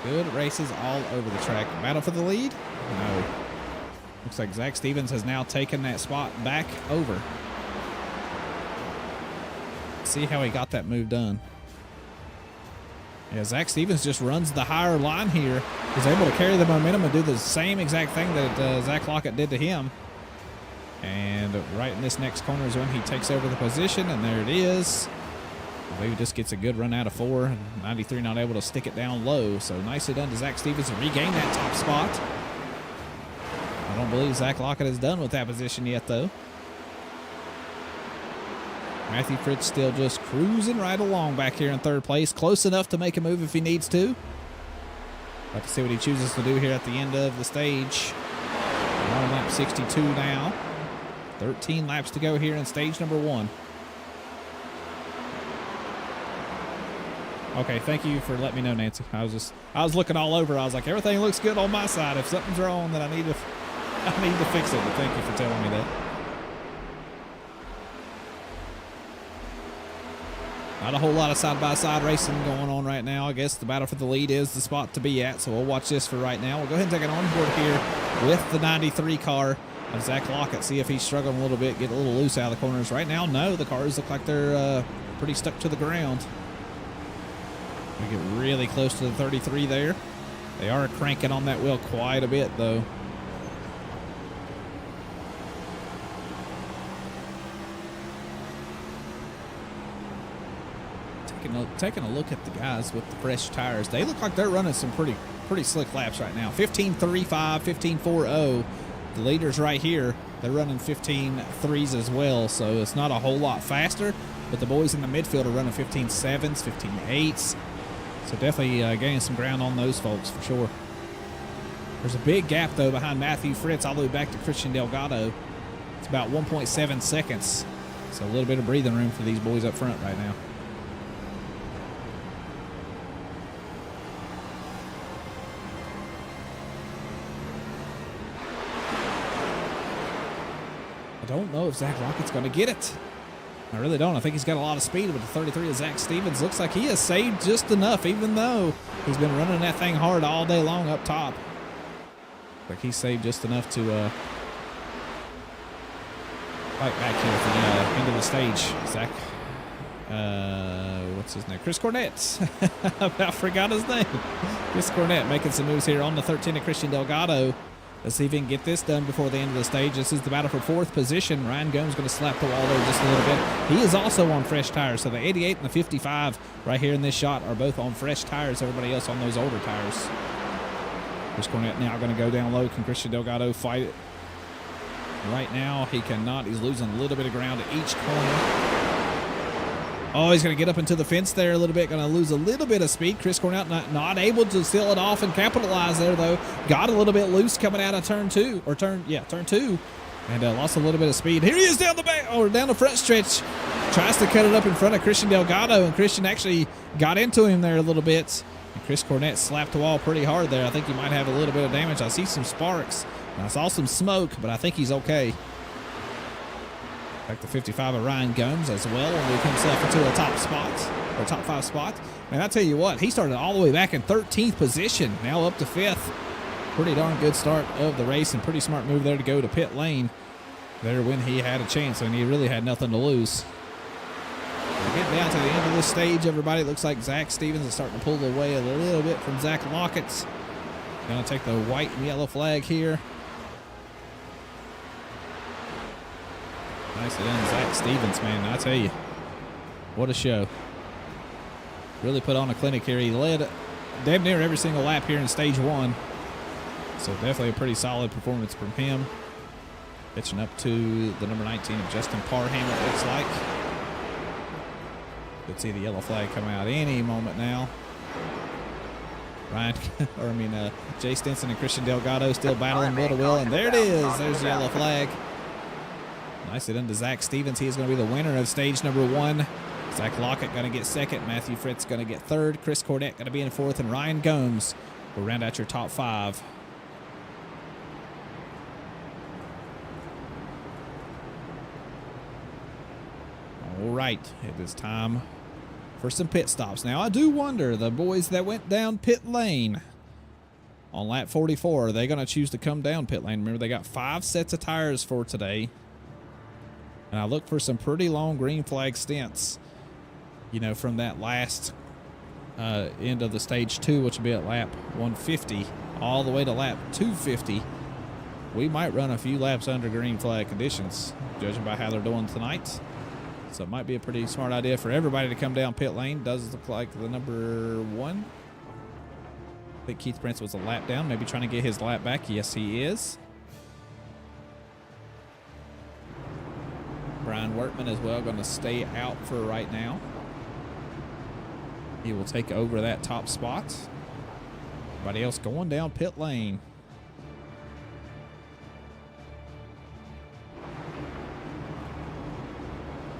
Good races all over the track. Battle for the lead? No. Looks like Zach Stevens has now taken that spot back over. Let's see how he got that move done. Yeah, Zach Stevens just runs the higher line here. He's able to carry the momentum and do the same exact thing that Zach Lockett did to him. And right in this next corner is when he takes over the position, and there it is. I believe he just gets a good run out of 4, and 93 not able to stick it down low. So nicely done to Zach Stevens to regain that top spot. don't believe Zach Lockett is done with that position yet, though. Matthew Fritz still just cruising right along back here in third place. Close enough to make a move if he needs to. Have to see what he chooses to do here at the end of the stage. We're on lap 62 now. 13 laps to go here in stage number 1. Okay, thank you for letting me know, Nancy. I was looking all over. I was like, everything looks good on my side. If something's wrong, then I need to fix it. But thank you for telling me that. Not a whole lot of side-by-side racing going on right now. I guess the battle for the lead is the spot to be at, so we'll watch this for right now. We'll go ahead and take an onboard here with the 93 car of Zach Lockett, see if he's struggling a little bit, get a little loose out of the corners. Right now, no, the cars look like they're pretty stuck to the ground. We get really close to the 33 there. They are cranking on that wheel quite a bit, though. Taking a look at the guys with the fresh tires. They look like they're running some pretty slick laps right now. 15.35, 15.40. The leaders right here, they're running 15.3s as well, so it's not a whole lot faster, but the boys in the midfield are running 15.7s, 15.8s. So definitely gaining some ground on those folks for sure. There's a big gap, though, behind Matthew Fritz all the way back to Christian Delgado. It's about 1.7 seconds. So a little bit of breathing room for these boys up front right now. I don't know if Zach Lockett's going to get it. I really don't. I think he's got a lot of speed, but the 33 of Zach Stevens looks like he has saved just enough, even though he's been running that thing hard all day long up top. Like he saved just enough to fight back here at the end of the stage. Zach, what's his name? Chris Cornett. I about forgot his name. Chris Cornett making some moves here on the 13 of Christian Delgado. Let's see if he can get this done before the end of the stage. This is the battle for 4th position. Ryan Gomes going to slap the wall there just a little bit. He is also on fresh tires, so the 88 and the 55 right here in this shot are both on fresh tires. Everybody else on those older tires. Chris Cornett now going to go down low. Can Christian Delgado fight it? Right now, he cannot. He's losing a little bit of ground at each corner. Oh, he's going to get up into the fence there a little bit. Going to lose a little bit of speed. Chris Cornett not able to seal it off and capitalize there, though. Got a little bit loose coming out of turn 2. Turn 2. And lost a little bit of speed. Here he is down the back, or down the front stretch. Tries to cut it up in front of Christian Delgado, and Christian actually got into him there a little bit. And Chris Cornett slapped the wall pretty hard there. I think he might have a little bit of damage. I see some sparks. And I saw some smoke, but I think he's okay. Like the 55 of Ryan Gomes as well, and move himself into a top spot, or top 5 spot. And I tell you what, he started all the way back in 13th position, now up to 5th. Pretty darn good start of the race, and pretty smart move there to go to pit lane there when he had a chance, and he really had nothing to lose. We're getting down to the end of this stage, everybody. It looks like Zach Stevens is starting to pull away a little bit from Zach Lockett. Gonna take the white and yellow flag here. Nicely done, Zach Stevens, man. I tell you, what a show. Really put on a clinic here. He led damn near every single lap here in stage 1. So definitely a pretty solid performance from him. Pitching up to the number 19 of Justin Parham, it looks like. Could see the yellow flag come out any moment now. Jay Stinson and Christian Delgado still battling wheel to wheel, and there it is. There's the yellow flag. Nicely done to Zach Stevens. He is going to be the winner of stage number 1. Zach Lockett going to get 2nd. Matthew Fritz going to get 3rd. Chris Cornett going to be in 4th. And Ryan Gomes will round out your top 5. All right. It is time for some pit stops. Now, I do wonder, the boys that went down pit lane on lap 44, are they going to choose to come down pit lane? Remember, they got 5 sets of tires for today. And I look for some pretty long green flag stints, you know, from that last end of the stage 2, which will be at lap 150, all the way to lap 250. We might run a few laps under green flag conditions, judging by how they're doing tonight. So it might be a pretty smart idea for everybody to come down pit lane. Does look like the number 1. I think Keith Prince was a lap down, maybe trying to get his lap back. Yes, he is. Brian Wortman as well, going to stay out for right now. He will take over that top spot. Everybody else going down pit lane.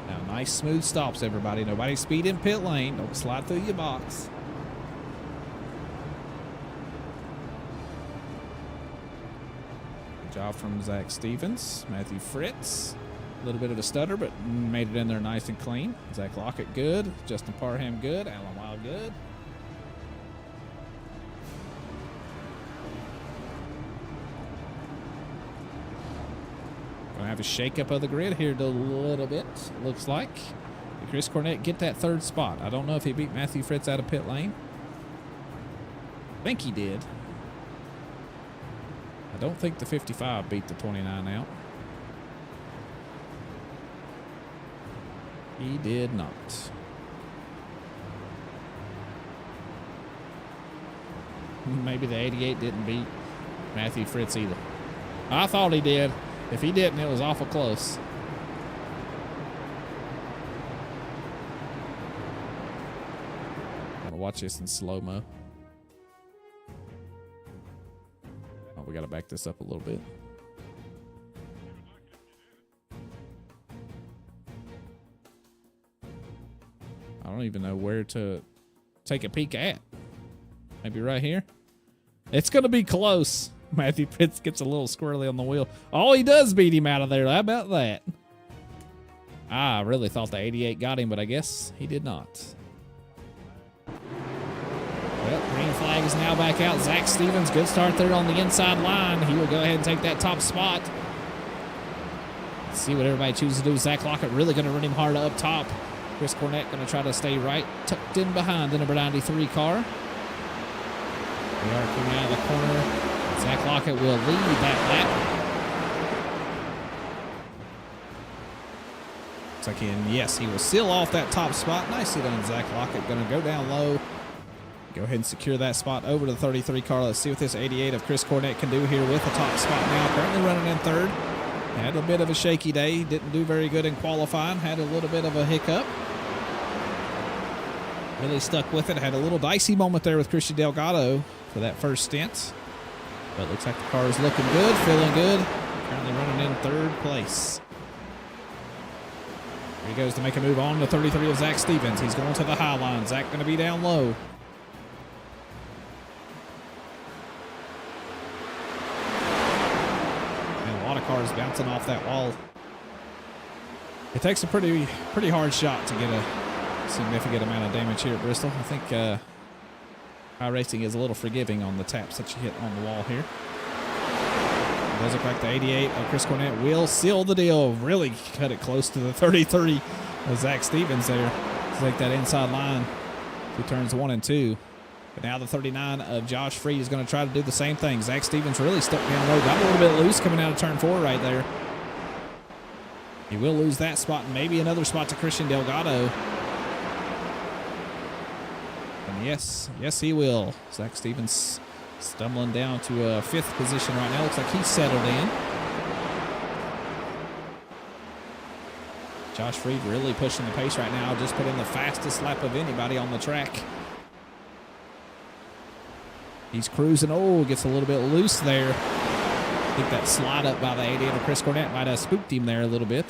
Now, nice smooth stops, everybody. Nobody speed in pit lane. Don't slide through your box. Good job from Zach Stevens. Matthew Fritz. A little bit of a stutter, but made it in there nice and clean. Zach Lockett, good. Justin Parham, good. Alan Wild, good. Gonna have a shake-up of the grid here a little bit, looks like. Did Chris Cornett get that third spot? I don't know if he beat Matthew Fritz out of pit lane. I think he did. I don't think the 55 beat the 29 out. He did not. Maybe the 88 didn't beat Matthew Fritz either. I thought he did. If he didn't, it was awful close. I'm gonna watch this in slow-mo. Oh, we gotta back this up a little bit. I don't even know where to take a peek at. Maybe right here. It's going to be close. Matthew Fritz gets a little squirrely on the wheel. Oh, he does beat him out of there. How about that? I really thought the 88 got him, but I guess he did not. Well, green flag is now back out. Zach Stevens, good start there on the inside line. He will go ahead and take that top spot. Let's see what everybody chooses to do. Zach Lockett really going to run him hard up top. Chris Cornett going to try to stay right, tucked in behind the number 93 car. We are coming out of the corner. Zach Lockett will lead that lap. Looks like yes, he will seal off that top spot. Nicely done, Zach Lockett. Going to go down low. Go ahead and secure that spot over to the 33 car. Let's see what this 88 of Chris Cornett can do here with the top spot now. Currently running in third. Had a bit of a shaky day. Didn't do very good in qualifying. Had a little bit of a hiccup. Really stuck with it. Had a little dicey moment there with Christian Delgado for that first stint. But looks like the car is looking good, feeling good. Currently running in third place. Here he goes to make a move on to 33 of Zach Stevens. He's going to the high line. Zach going to be down low. And a lot of cars bouncing off that wall. It takes a pretty hard shot to get a significant amount of damage here at Bristol. I think iRacing is a little forgiving on the taps that you hit on the wall here. It does look like the 88 of Chris Cornett will seal the deal. Really cut it close to the 33 of Zach Stevens there to take that inside line through turns 1 and 2. But now the 39 of Josh Freed is going to try to do the same thing. Zach Stevens really stuck down low. Got a little bit loose coming out of turn 4 right there. He will lose that spot and maybe another spot to Christian Delgado. And yes, he will. Zach Stevens stumbling down to a 5th position right now. Looks like he's settled in. Josh Freed really pushing the pace right now. Just put in the fastest lap of anybody on the track. He's cruising. Oh, gets a little bit loose there. I think that slide up by the 88 of Chris Cornett might have spooked him there a little bit.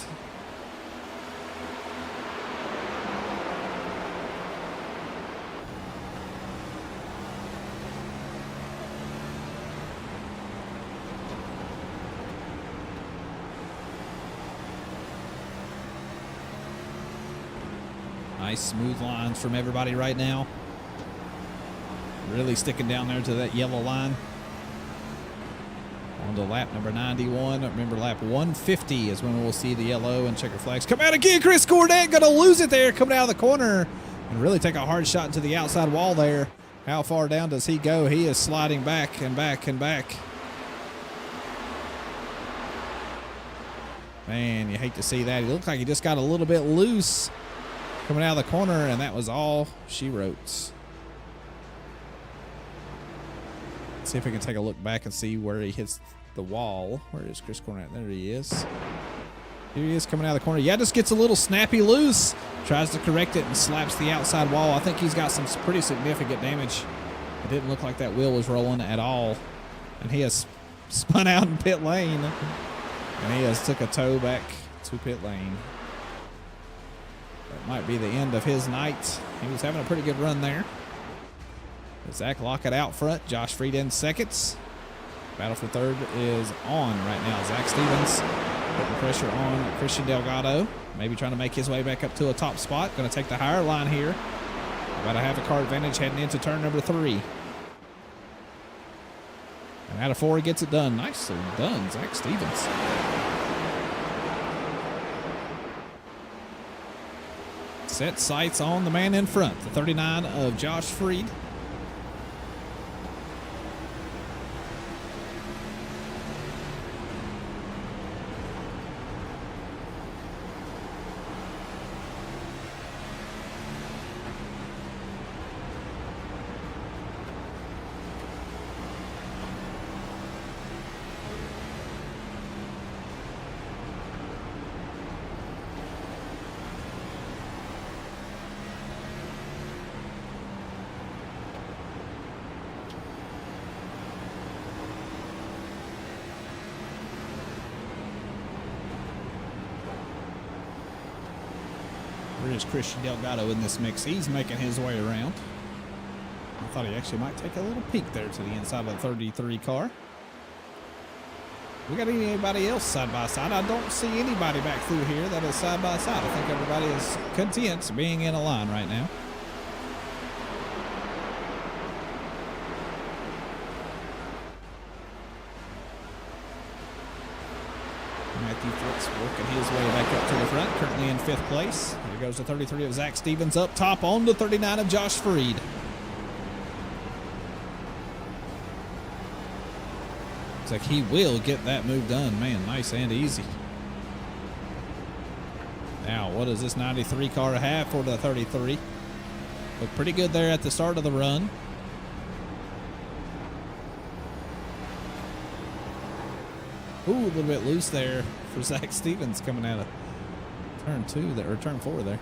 Nice smooth lines from everybody right now. Really sticking down there to that yellow line. On to lap number 91. Remember, lap 150 is when we'll see the yellow and checker flags come out again. Chris Cornett going to lose it there, coming out of the corner and really take a hard shot into the outside wall there. How far down does he go? He is sliding back and back and back. Man, you hate to see that. He looked like he just got a little bit loose coming out of the corner, and that was all she wrote. Let's see if we can take a look back and see where he hits the wall. Where is Chris Cornett? There he is. Here he is coming out of the corner. Yeah, just gets a little snappy loose. Tries to correct it and slaps the outside wall. I think he's got some pretty significant damage. It didn't look like that wheel was rolling at all. And he has spun out in pit lane. And he has took a tow back to pit lane. That might be the end of his night. He was having a pretty good run there. Zach Lockett out front. Josh Freed in seconds. Battle for third is on right now. Zach Stevens putting pressure on Christian Delgado. Maybe trying to make his way back up to a top spot. Going to take the higher line here. About a half a car advantage heading into turn number 3. And out of 4, he gets it done. Nicely done, Zach Stevens. Set sights on the man in front, the 39 of Josh Freed. Where is Christian Delgado in this mix? He's making his way around. I thought he actually might take a little peek there to the inside of the 33 car. We got anybody else side by side? I don't see anybody back through here that is side by side. I think everybody is content being in a line right now. Matthew Fritz working his way back up to the front, currently in 5th place. Here goes the 33 of Zach Stevens up top on the 39 of Josh Freed. Looks like he will get that move done. Man, nice and easy. Now, what does this 93 car have for the 33? Looked pretty good there at the start of the run. Ooh, a little bit loose there for Zach Stevens coming out of turn 2 there, or turn 4 there.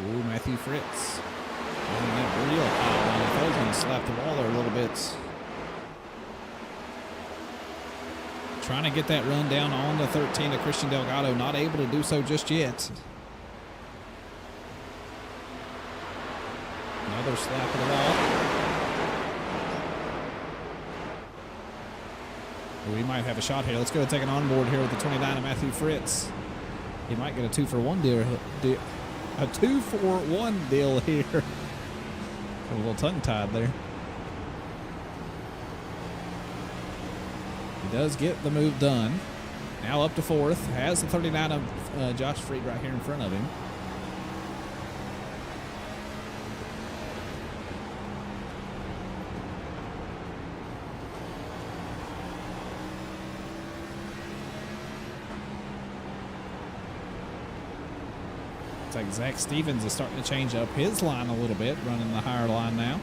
Ooh, Matthew Fritz. Getting that real hot line. I thought he was going to slap the wall there a little bit. Trying to get that run down on the 13 of Christian Delgado. Not able to do so just yet. Another slap of the wall. We might have a shot here. Let's go and take an onboard here with the 29 of Matthew Fritz. He might get a 2-for-1 deal. A 2-for-1 deal here. A little tongue-tied there. He does get the move done. Now up to 4th. Has the 39 of Josh Freed right here in front of him. Like Zach Stevens is starting to change up his line a little bit, running the higher line now.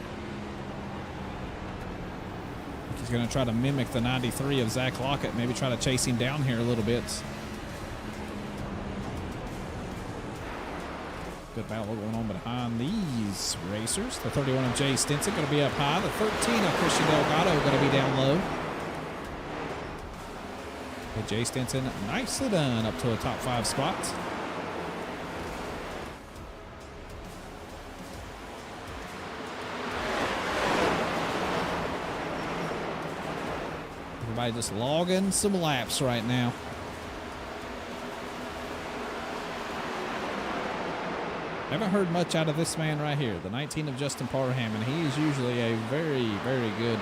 He's going to try to mimic the 93 of Zach Lockett, maybe try to chase him down here a little bit. Good battle going on behind these racers. The 31 of Jay Stinson going to be up high. The 13 of Christian Delgado going to be down low. But Jay Stinson nicely done up to a top 5 spot. Everybody just logging some laps right now. Haven't heard much out of this man right here, the 19 of Justin Parham, and he is usually a very, very good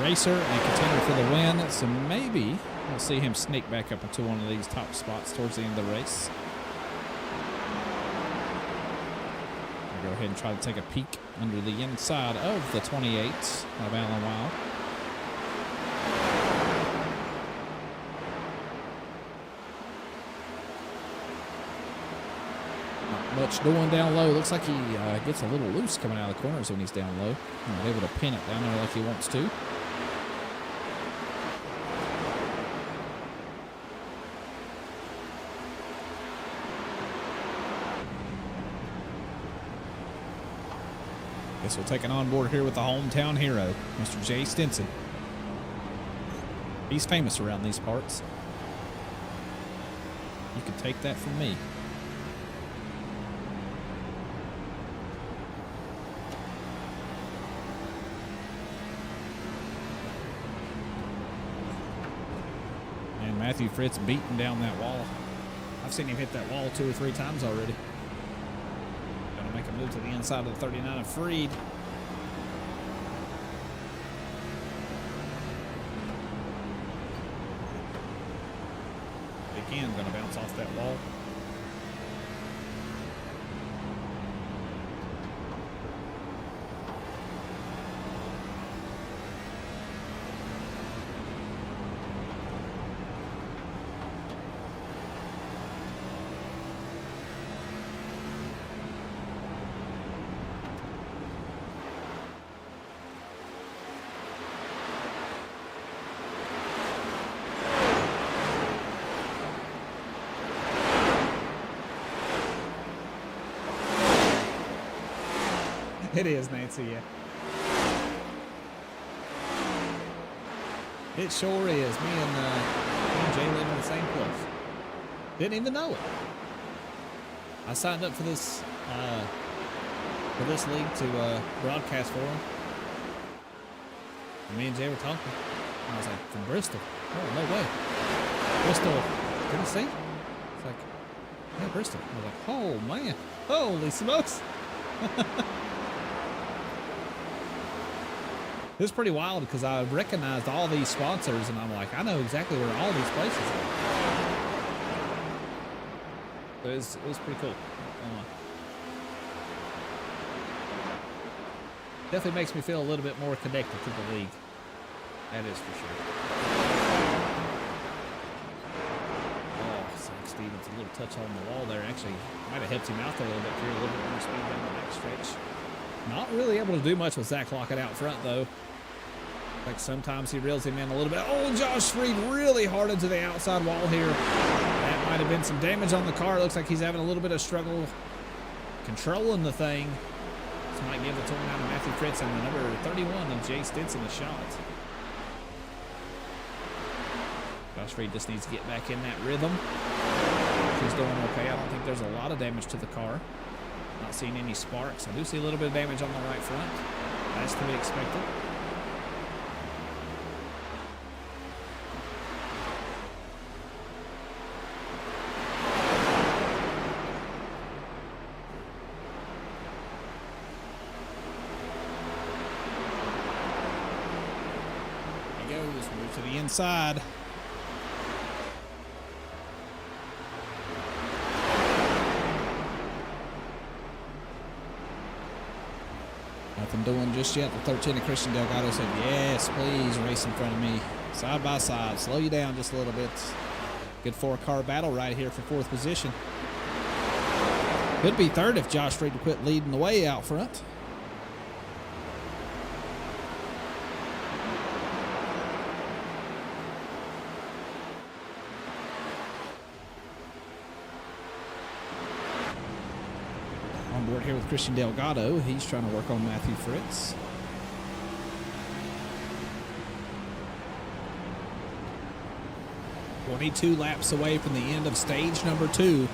racer and contender for the win. So maybe we'll see him sneak back up into one of these top spots towards the end of the race. I'll go ahead and try to take a peek under the inside of the 28 of Alan Wild. much doing down low. Looks like he gets a little loose coming out of the corners when he's down low. Not able to pin it down there like he wants to. Guess we'll take an onboard here with the hometown hero, Mr. Jay Stinson. He's famous around these parts. You can take that from me. And Matthew Fritz beating down that wall. I've seen him hit that wall 2 or 3 times already. Gonna make a move to the inside of the 39 of Freed. Again, gonna bounce off that wall. It is, Nancy, yeah. It sure is. Me and Jay live in the same place. Didn't even know it. I signed up for this league to broadcast for him. And me and Jay were talking. I was like, from Bristol. Oh, no way. Bristol, Tennessee? It's like, yeah, Bristol. I was like, oh, man. Holy smokes. It was pretty wild because I recognized all these sponsors, and I'm like, I know exactly where all these places are. So it was pretty cool. Definitely makes me feel a little bit more connected to the league. That is for sure. Oh, Zach Stevens, a little touch on the wall there. Actually, might have helped him out there a little bit, create a little bit more speed down the back stretch. Not really able to do much with Zach locking out front, though. Like sometimes he reels him in a little bit. Oh, Josh Freed really hard into the outside wall here. That might have been some damage on the car. Looks like he's having a little bit of struggle controlling the thing. This might give the 29 to Matthew Fritz and the number 31 of Jay Stinson a shot. Josh Freed just needs to get back in that rhythm. He's doing okay. I don't think there's a lot of damage to the car. Not seeing any sparks. I do see a little bit of damage on the right front. That's to be expected. He goes. Move to the inside. Nothing doing just yet. The 13 of Christian Delgado said, yes, please race in front of me. Side by side. Slow you down just a little bit. Good 4-car battle right here for 4th position. Could be 3rd if Josh Freed would quit leading the way out front. On board here with Christian Delgado. He's trying to work on Matthew Fritz. "22 laps away from the end of stage number 2.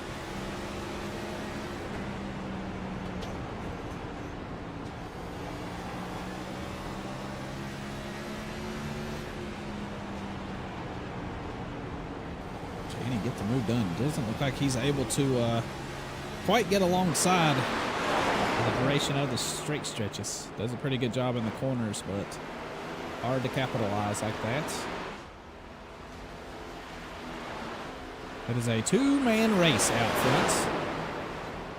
Cheney get the move done. Doesn't look like he's able to quite get alongside the duration of the straight stretches. Does a pretty good job in the corners, but hard to capitalize like that. It is a 2-man race out front.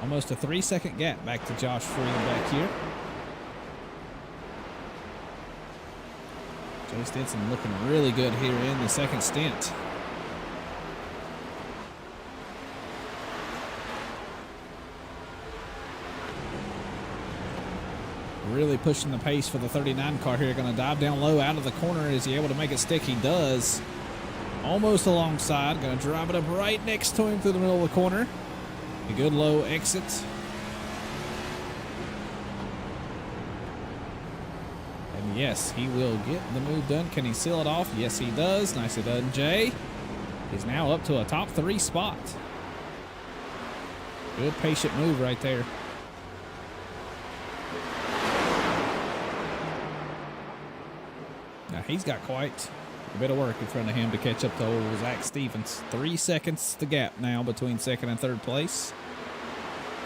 Almost a 3-second gap back to Josh Freed back here. Jay Stinson looking really good here in the second stint. Really pushing the pace for the 39 car here. Going to dive down low out of the corner. Is he able to make it stick? He does. Almost alongside. Going to drive it up right next to him through the middle of the corner. A good low exit. And yes, he will get the move done. Can he seal it off? Yes, he does. Nicely done, Jay. He's now up to a top 3 spot. Good patient move right there. Now he's got quite a bit of work in front of him to catch up to old Zach Stevens. 3 seconds the gap now between second and third place.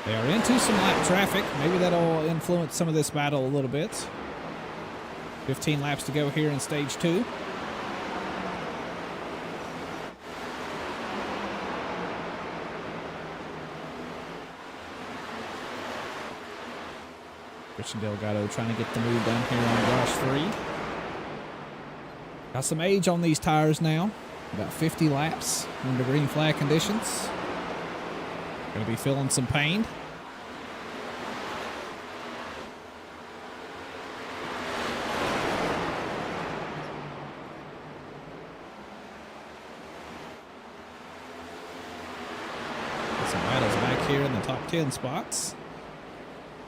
They are into some lap traffic. Maybe that'll influence some of this battle a little bit. 15 laps to go here in stage 2. Christian Delgado trying to get the move done here on Josh Freed. Got some age on these tires now. About 50 laps under green flag conditions. Going to be feeling some pain. Some battles back here in the top 10 spots.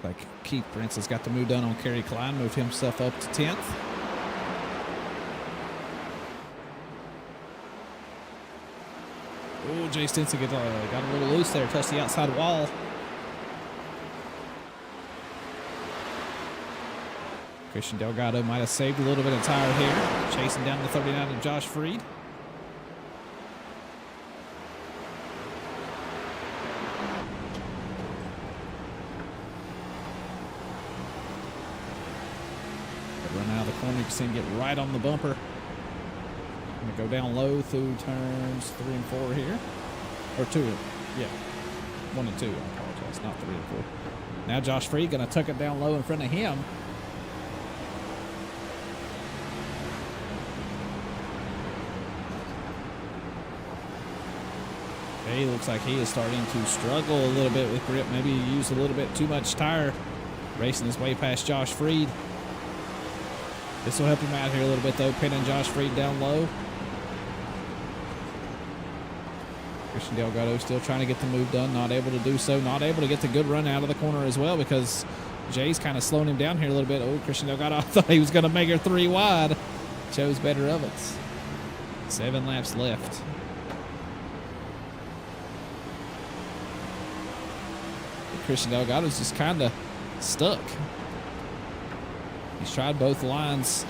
Like Keith Prince has got the move done on Kerry Klein, moved himself up to 10th. Oh, Jay Stinson got a little loose there, touched the outside wall. Christian Delgado might have saved a little bit of tire here, chasing down the 39 of Josh Freed. Run out of the corner, you can see him get right on the bumper. Gonna go down low through turns 3 and 4 here. Or 2, yeah. 1 and 2, I apologize, not 3 and 4. Now Josh Freed gonna tuck it down low in front of him. He looks like he is starting to struggle a little bit with grip. Maybe he used a little bit too much tire, racing his way past Josh Freed. This will help him out here a little bit, though, pinning Josh Freed down low. Christian Delgado still trying to get the move done, not able to do so. Not able to get the good run out of the corner as well because Jay's kind of slowing him down here a little bit. Oh, Christian Delgado, I thought he was going to make her 3 wide. Chose better of it. 7 laps left. Christian Delgado's just kind of stuck. He's tried both lines.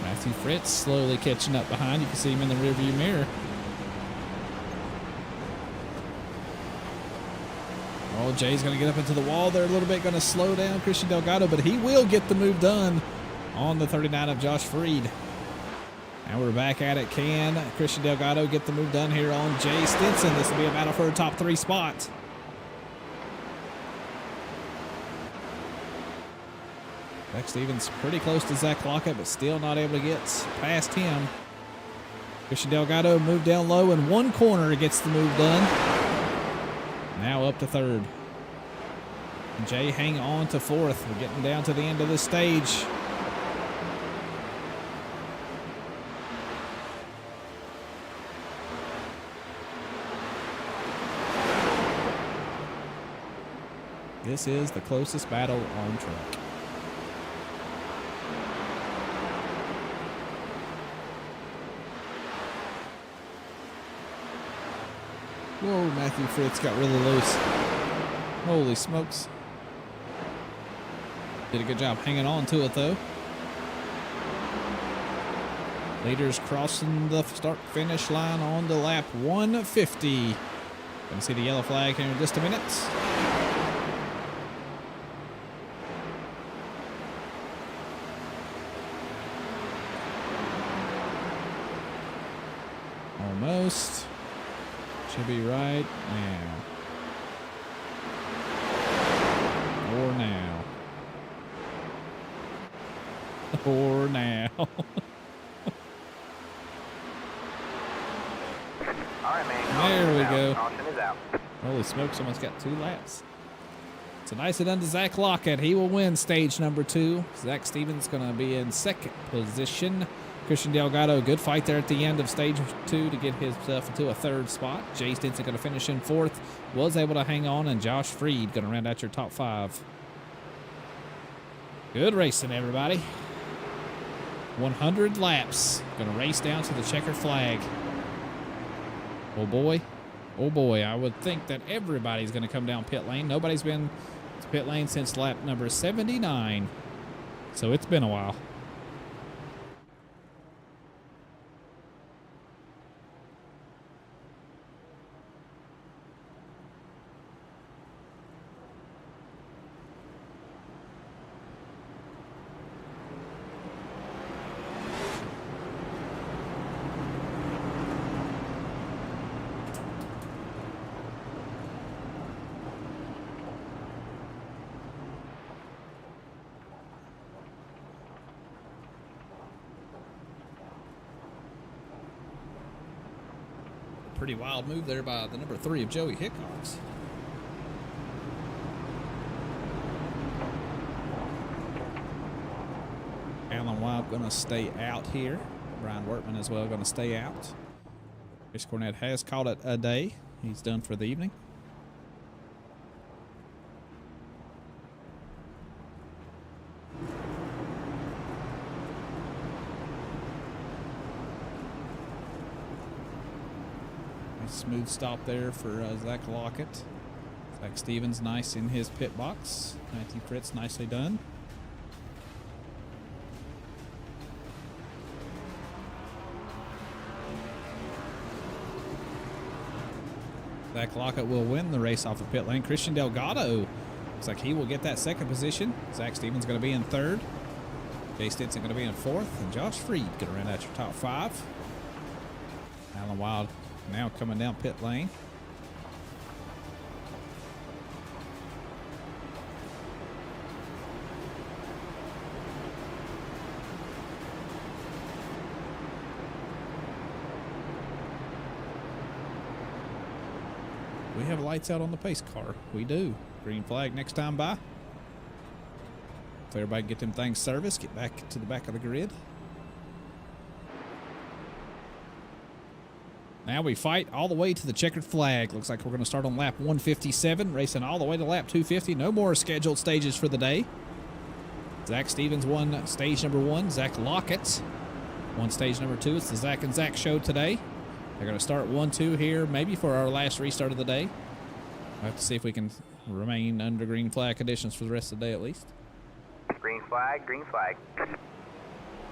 Matthew Fritz slowly catching up behind. You can see him in the rearview mirror. Oh, Jay's going to get up into the wall there a little bit, going to slow down Christian Delgado, but he will get the move done on the 39 of Josh Freed. Now we're back at it. Can Christian Delgado get the move done here on Jay Stinson? This will be a battle for a top 3 spot. Zach Stevens pretty close to Zach Lockett, but still not able to get past him. Christian Delgado moved down low in one corner, gets the move done. Now up to 3rd. Jay hang on to 4th. We're getting down to the end of this stage. This is the closest battle on track. Whoa, Matthew Fritz got really loose. Holy smokes. Did a good job hanging on to it, though. Leaders crossing the start-finish line on to lap 150. Gonna see the yellow flag here in just a minute. Almost. Should be right now. Or now. for now. All right, man. There we Caution is go. out. Caution is out. Holy smokes, almost got 2 laps. So nicely done to Zach Lockett. He will win stage number 2. Zach Stevens going to be in 2nd position. Christian Delgado, good fight there at the end of stage 2 to get himself into a 3rd spot. Jay Stinson going to finish in 4th. Was able to hang on, and Josh Freed going to round out your top 5. Good racing, everybody. 100 laps. Going to race down to the checkered flag. Oh boy. Oh boy, I would think that everybody's going to come down pit lane. Nobody's been to pit lane since lap number 79. So it's been a while. Pretty wild move there by the number 3 of Joey Hickox. Alan Wild going to stay out here. Brian Wortman as well going to stay out. Chris Cornett has called it a day. He's done for the evening. Smooth stop there for Zach Lockett. Zach Stevens nice in his pit box. Matthew Fritz nicely done. Zach Lockett will win the race off the pit lane. Christian Delgado looks like he will get that 2nd position. Zach Stevens going to be in 3rd. Jay Stinson going to be in 4th. And Josh Freed going to run out your top 5. Alan Wild now coming down pit lane. We have lights out on the pace car. We do. Green flag next time by. So everybody get them things serviced. Get back to the back of the grid. Now we fight all the way to the checkered flag. Looks like we're going to start on lap 157, racing all the way to lap 250. No more scheduled stages for the day. Zach Stevens won stage number 1. Zach Lockett won stage number 2. It's the Zach and Zach show today. They're going to start 1-2 here, maybe for our last restart of the day. We'll have to see if we can remain under green flag conditions for the rest of the day at least. Green flag, green flag.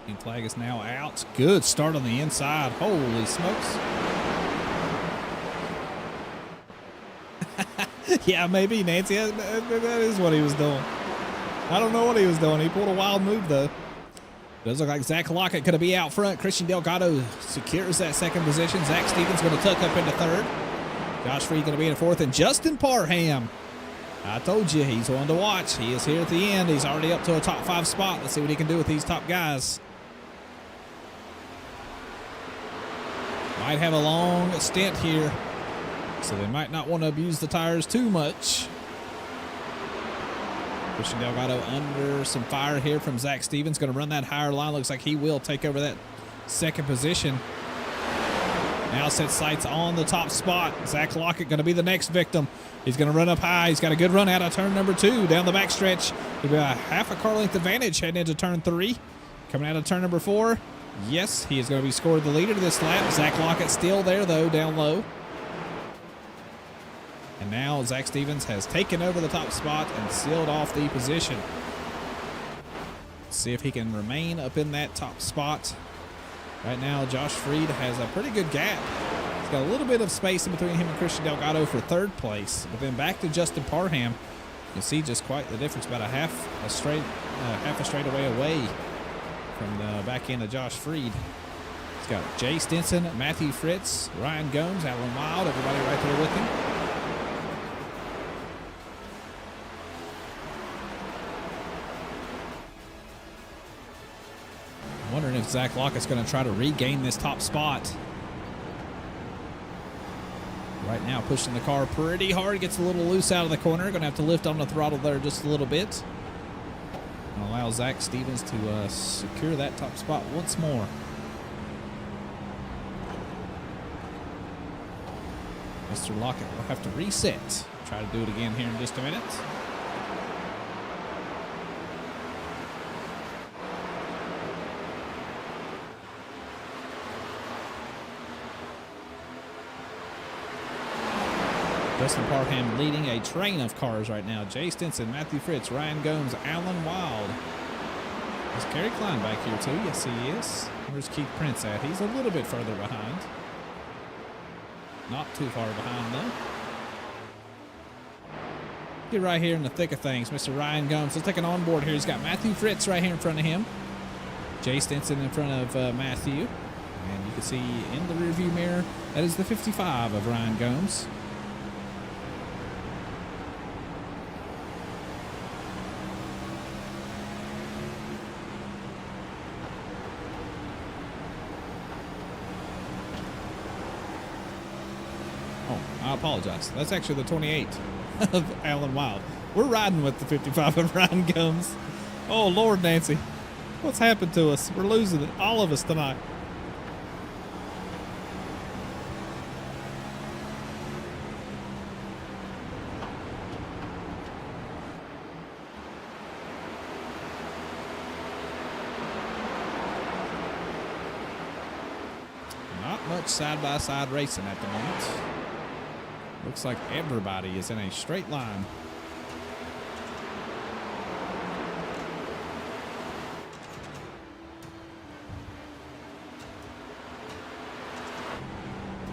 Green flag is now out. Good start on the inside. Holy smokes. Yeah, maybe, Nancy. That is what he was doing. I don't know what he was doing. He pulled a wild move, though. Does look like Zach Lockett going to be out front. Christian Delgado secures that 2nd position. Zach Stevens going to tuck up into 3rd. Josh Freed going to be in 4th. And Justin Parham, I told you, he's one to watch. He is here at the end. He's already up to a top 5 spot. Let's see what he can do with these top guys. Might have a long stint here, so they might not want to abuse the tires too much. Christian Delgado under some fire here from Zach Stevens. Going to run that higher line. Looks like he will take over that 2nd position. Now sets sights on the top spot. Zach Lockett going to be the next victim. He's going to run up high. He's got a good run out of turn number 2 down the backstretch. He'll be a half a car length advantage heading into turn 3. Coming out of turn number 4. Yes, he is going to be scored the leader to this lap. Zach Lockett still there, though, down low. And now Zach Stevens has taken over the top spot and sealed off the position. Let's see if he can remain up in that top spot. Right now, Josh Freed has a pretty good gap. He's got a little bit of space in between him and Christian Delgado for 3rd place. But then back to Justin Parham. You can see just quite the difference, about half a straightaway away from the back end of Josh Freed. He's got Jay Stinson, Matthew Fritz, Ryan Gomes, Alan Wild, everybody right there with him. Zach Lockett's going to try to regain this top spot. Right now, pushing the car pretty hard. Gets a little loose out of the corner. Going to have to lift on the throttle there just a little bit. And allow Zach Stevens to secure that top spot once more. Mr. Lockett will have to reset. Try to do it again here in just a minute. Justin Parham leading a train of cars right now. Jay Stinson, Matthew Fritz, Ryan Gomes, Alan Wild. Is Kerry Klein back here too? Yes, he is. Where's Keith Prince at? He's a little bit further behind. Not too far behind though. Get right here in the thick of things. Mr. Ryan Gomes. Let's take an onboard here. He's got Matthew Fritz right here in front of him. Jay Stinson in front of Matthew. And you can see in the rearview mirror, that is the 55 of Ryan Gomes. I apologize. That's actually the 28 of Alan Wild. We're riding with the 55 of Ryan Gomes. Oh, Lord, Nancy. What's happened to us? We're losing it. All of us tonight. Not much side-by-side racing at the moment. Looks like everybody is in a straight line.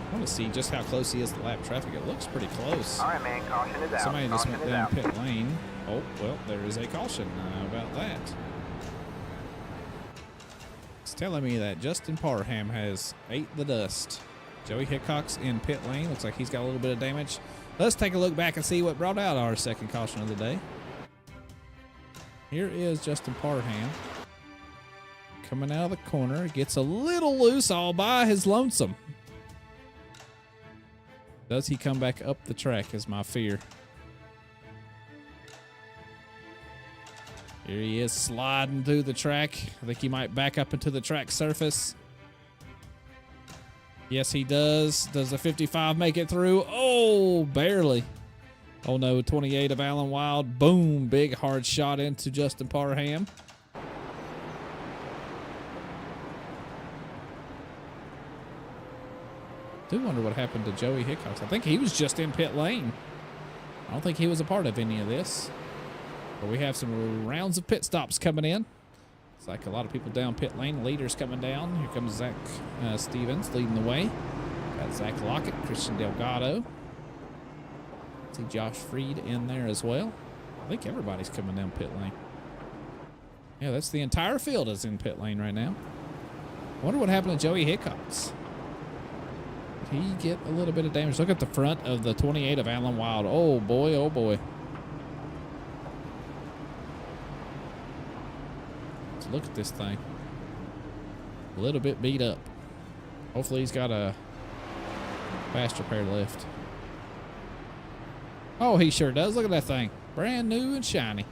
I want to see just how close he is to lap traffic. It looks pretty close. All right, man. Caution is out. Somebody just Caution went is down out. pit lane. Oh, well, there is a caution. How about that? It's telling me that Justin Parham has ate the dust. Joey Hickok's in pit lane. Looks like he's got a little bit of damage. Let's take a look back and see what brought out our second caution of the day. Here is Justin Parham. Coming out of the corner. Gets a little loose all by his lonesome. Does he come back up the track is my fear. Here he is sliding through the track. I think he might back up into the track surface. Yes, he does. Does the 55 make it through? Oh, barely. Oh, no. 28 of Alan Wild. Boom. Big hard shot into Justin Parham. Do wonder what happened to Joey Hickok. I think he was just in pit lane. I don't think he was a part of any of this. But we have some rounds of pit stops coming in. It's like a lot of people down pit lane. Leaders coming down. Here comes Zach Stevens leading the way. Got Zach Lockett, Christian Delgado. See Josh Freed in there as well. I think everybody's coming down pit lane. Yeah, that's the entire field is in pit lane right now. I wonder what happened to Joey Hickox. Did he get a little bit of damage? Look at the front of the 28 of Alan Wild. Oh, boy, oh, boy. Let's look at this thing. A little bit beat up. Hopefully he's got a fast repair lift. Oh, he sure does. Look at that thing. Brand new and shiny.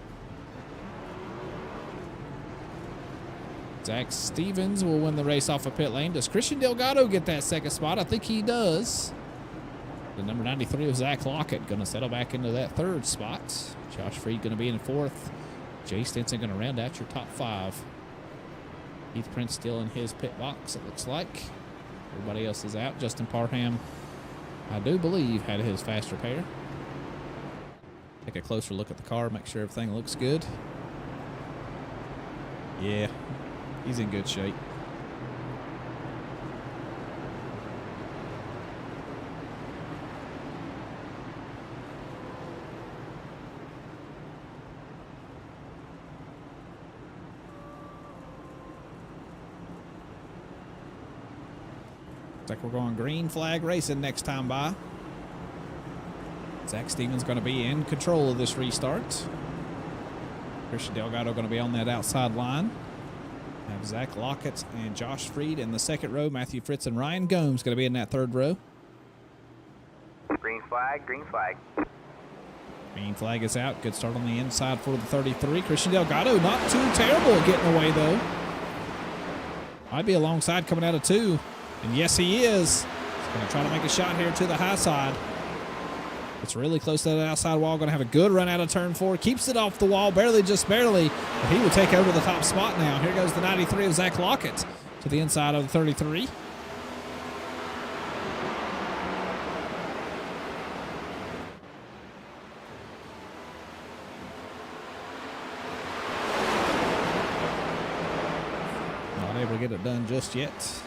Zach Stevens will win the race off of pit lane. Does Christian Delgado get that second spot? I think he does. The number 93 of Zach Lockett going to settle back into that third spot. Josh Freed going to be in fourth. Jay Stinson going to round out your top five. Keith Prince still in his pit box, it looks like. Everybody else is out. Justin Parham, I do believe, had his fast repair. Take a closer look at the car, make sure everything looks good. Yeah, he's in good shape. Looks like we're going green flag racing next time by. Zach Stevens going to be in control of this restart. Christian Delgado going to be on that outside line. Have Zach Lockett and Josh Freed in the second row. Matthew Fritz and Ryan Gomes going to be in that third row. Green flag, green flag. Green flag is out. Good start on the inside for the 33. Christian Delgado not too terrible at getting away, though. Might be alongside coming out of 2. And yes, he is. He's going to try to make a shot here to the high side. It's really close to that outside wall. Going to have a good run out of turn 4. Keeps it off the wall, barely, just barely. But he will take over the top spot now. Here goes the 93 of Zach Lockett to the inside of the 33. Not able to get it done just yet.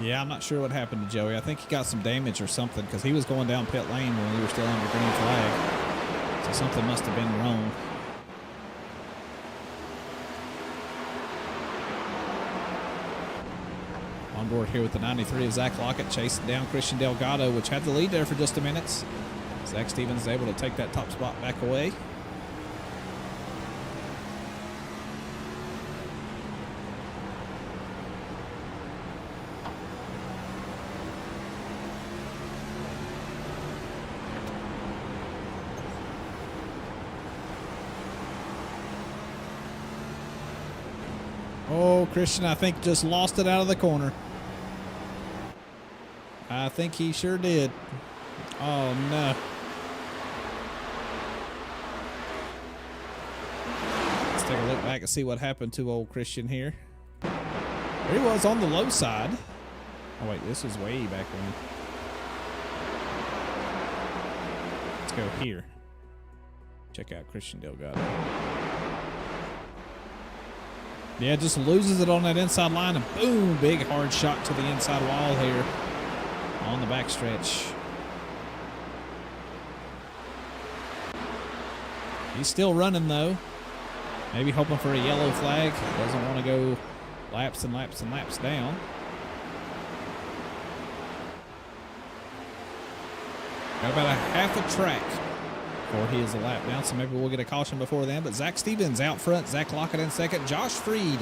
Yeah, I'm not sure what happened to Joey. I think he got some damage or something because he was going down pit lane when we were still under green flag. So something must have been wrong. On board here with the 93 of Zach Lockett, chasing down Christian Delgado, which had the lead there for just a minute. Zach Stevens is able to take that top spot back away. Oh, Christian, I think just lost it out of the corner. I think he sure did. Oh, no. Let's take a look back and see what happened to old Christian here. There he was on the low side. Oh, wait, this was way back when. Let's go here. Check out Christian Delgado. Yeah, just loses it on that inside line, and boom, big hard shot to the inside wall here on the backstretch. He's still running, though. Maybe hoping for a yellow flag. Doesn't want to go laps and laps and laps down. Got about a half a track before he is a lap down, so maybe we'll get a caution before then. But Zach Stevens out front, Zach Lockett in second, Josh Freed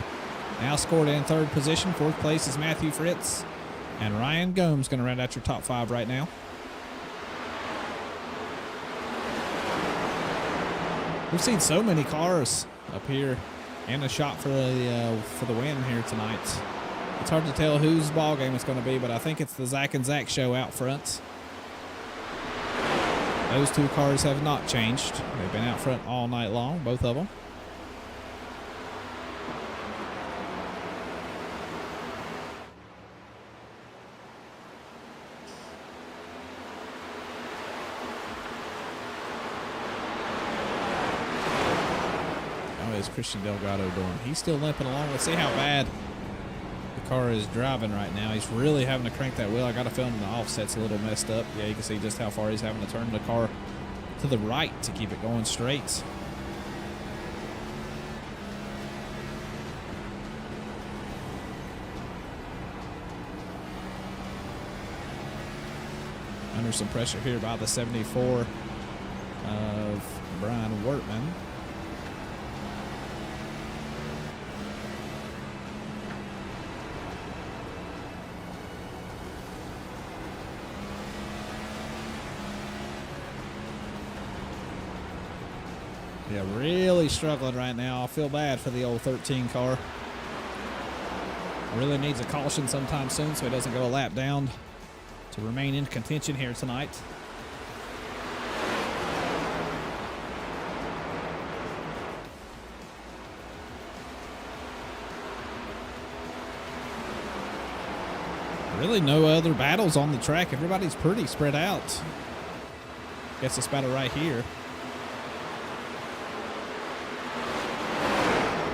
now scored in third position. Fourth place is Matthew Fritz, and Ryan Gomes going to round out your top 5 right now. We've seen so many cars up here and a shot for the win here tonight. It's hard to tell whose ball game it's going to be, but I think it's the Zach and Zach show out front. Those two cars have not changed. They've been out front all night long, both of them. How is Christian Delgado doing? He's still limping along. Let's see how bad the car is driving right now. He's really having to crank that wheel. I got a feeling the offset's a little messed up. Yeah, you can see just how far he's having to turn the car to the right to keep it going straight. Under some pressure here by the 74 of Brian Wortman. Yeah, really struggling right now. I feel bad for the old 13 car. Really needs a caution sometime soon so he doesn't go a lap down to remain in contention here tonight. Really no other battles on the track. Everybody's pretty spread out. Guess this battle right here.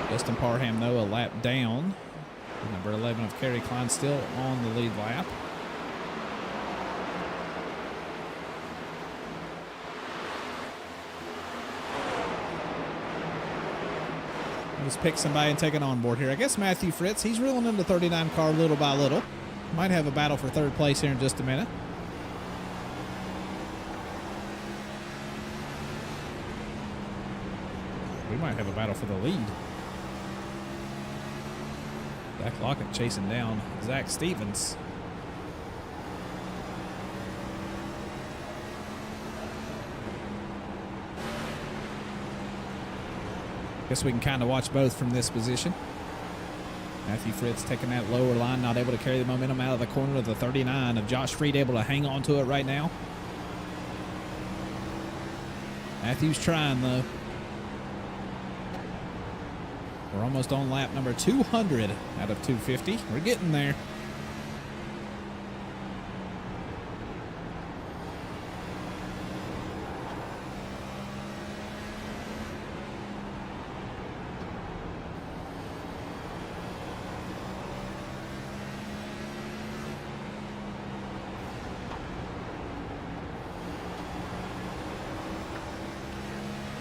Justin Parham, though, a lap down. Number 11 of Kerry Klein still on the lead lap. Let's pick somebody and take it on board here. I guess Matthew Fritz, he's reeling in the 39 car little by little. Might have a battle for third place here in just a minute. might have a battle for the lead. Zach Lockett chasing down Zach Stevens. Guess we can kind of watch both from this position. Matthew Fritz taking that lower line, not able to carry the momentum out of the corner of the 39 of Josh Freed, able to hang on to it right now. Matthew's trying, though. We're almost on lap number 200 out of 250. We're getting there.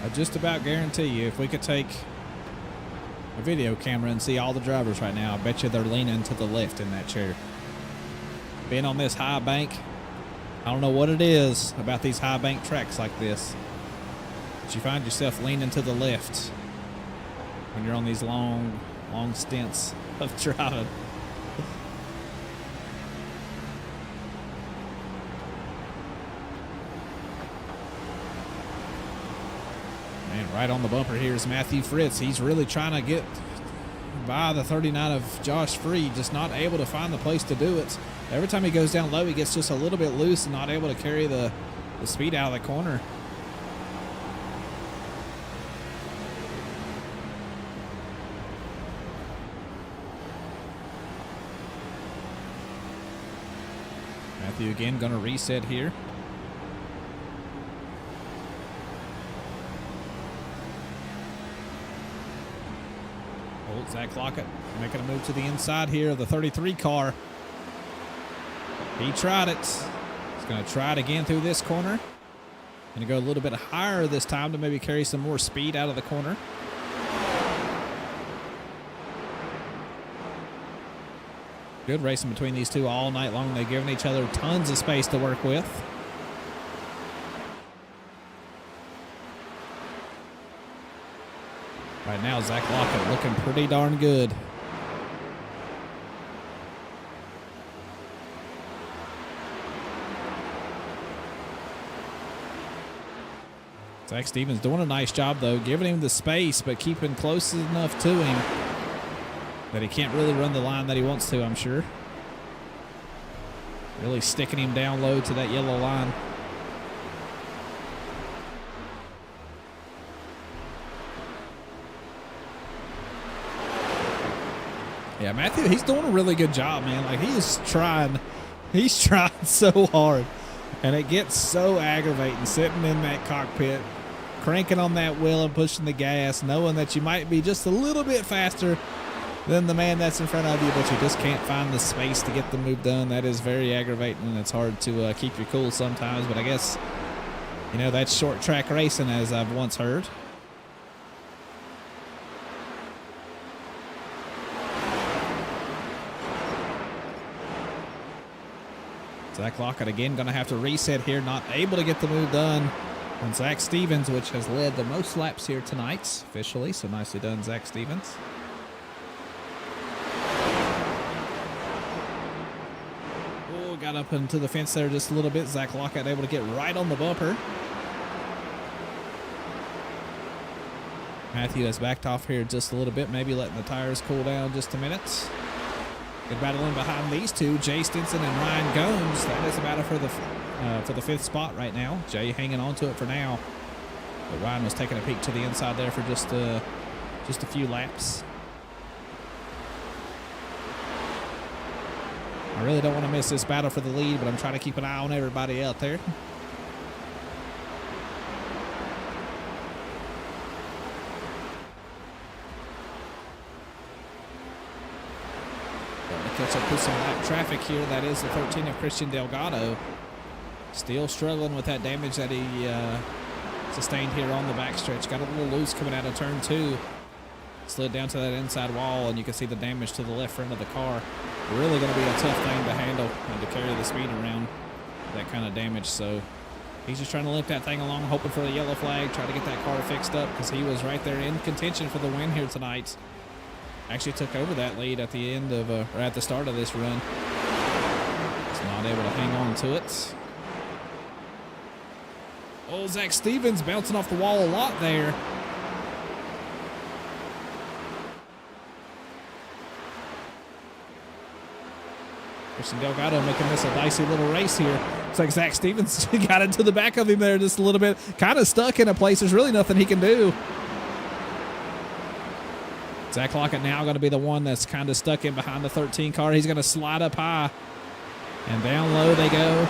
I just about guarantee you, if we could take a video camera and see all the drivers right now, I bet you they're leaning to the left in that chair. Being on this high bank, I don't know what it is about these high bank tracks like this, but you find yourself leaning to the left when you're on these long stints of driving. Right on the bumper here is Matthew Fritz. He's really trying to get by the 39 of Josh Freed, just not able to find the place to do it. Every time he goes down low, he gets just a little bit loose and not able to carry the speed out of the corner. Matthew again going to reset here. Zach Lockett making a move to the inside here of the 33 car. He tried it. He's going to try it again through this corner. Going to go a little bit higher this time to maybe carry some more speed out of the corner. Good racing between these two all night long. They've given each other tons of space to work with. Right now, Zach Lockett looking pretty darn good. Zach Stevens doing a nice job, though, giving him the space, but keeping close enough to him that he can't really run the line that he wants to, I'm sure. Really sticking him down low to that yellow line. Yeah, Matthew, he's doing a really good job, man. Like, he's trying so hard. And it gets so aggravating sitting in that cockpit, cranking on that wheel and pushing the gas, knowing that you might be just a little bit faster than the man that's in front of you, but you just can't find the space to get the move done. That is very aggravating, and it's hard to keep your cool sometimes. But I guess, you know, that's short track racing, as I've once heard. Zach Lockett again going to have to reset here, not able to get the move done. And Zach Stevens, which has led the most laps here tonight, officially. So nicely done, Zach Stevens. Oh, got up into the fence there just a little bit. Zach Lockett able to get right on the bumper. Matthew has backed off here just a little bit, maybe letting the tires cool down just a minute. Good battle in behind these two, Jay Stinson and Ryan Gomes. That is a battle for the fifth spot right now. Jay hanging on to it for now, but Ryan was taking a peek to the inside there for just a few laps. I really don't want to miss this battle for the lead, but I'm trying to keep an eye on everybody out there. Catch up with some lap traffic here. That is the 13 of Christian Delgado. Still struggling with that damage that he sustained here on the backstretch. Got a little loose coming out of turn 2. Slid down to that inside wall, and you can see the damage to the left front of the car. Really going to be a tough thing to handle and to carry the speed around that kind of damage. So He's just trying to limp that thing along, hoping for a yellow flag, try to get that car fixed up because he was right there in contention for the win here tonight. Actually took over that lead at the end of, or at the start of this run. He's not able to hang on to it. Oh, Zach Stevens bouncing off the wall a lot there. Christian Delgado making this a dicey little race here. Looks like Zach Stevens got into the back of him there just a little bit. Kind of stuck in a place. There's really nothing he can do. Zach Lockett now going to be the one that's kind of stuck in behind the 13 car. He's going to slide up high. And down low they go.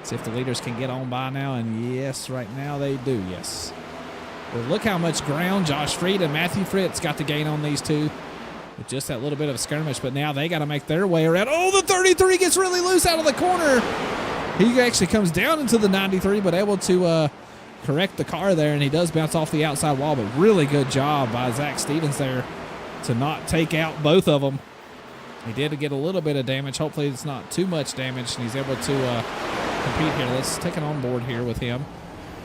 See if the leaders can get on by now. And yes, right now they do, yes. Well, look how much ground Josh Freed and Matthew Fritz got to gain on these two. With just that little bit of a skirmish, but now they got to make their way around. Oh, the 33 gets really loose out of the corner. He actually comes down into the 93, but able to correct the car there, and he does bounce off the outside wall, but really good job by Zach Stevens there to not take out both of them. He did get a little bit of damage. Hopefully it's not too much damage, and he's able to compete here. Let's take it on board here with him.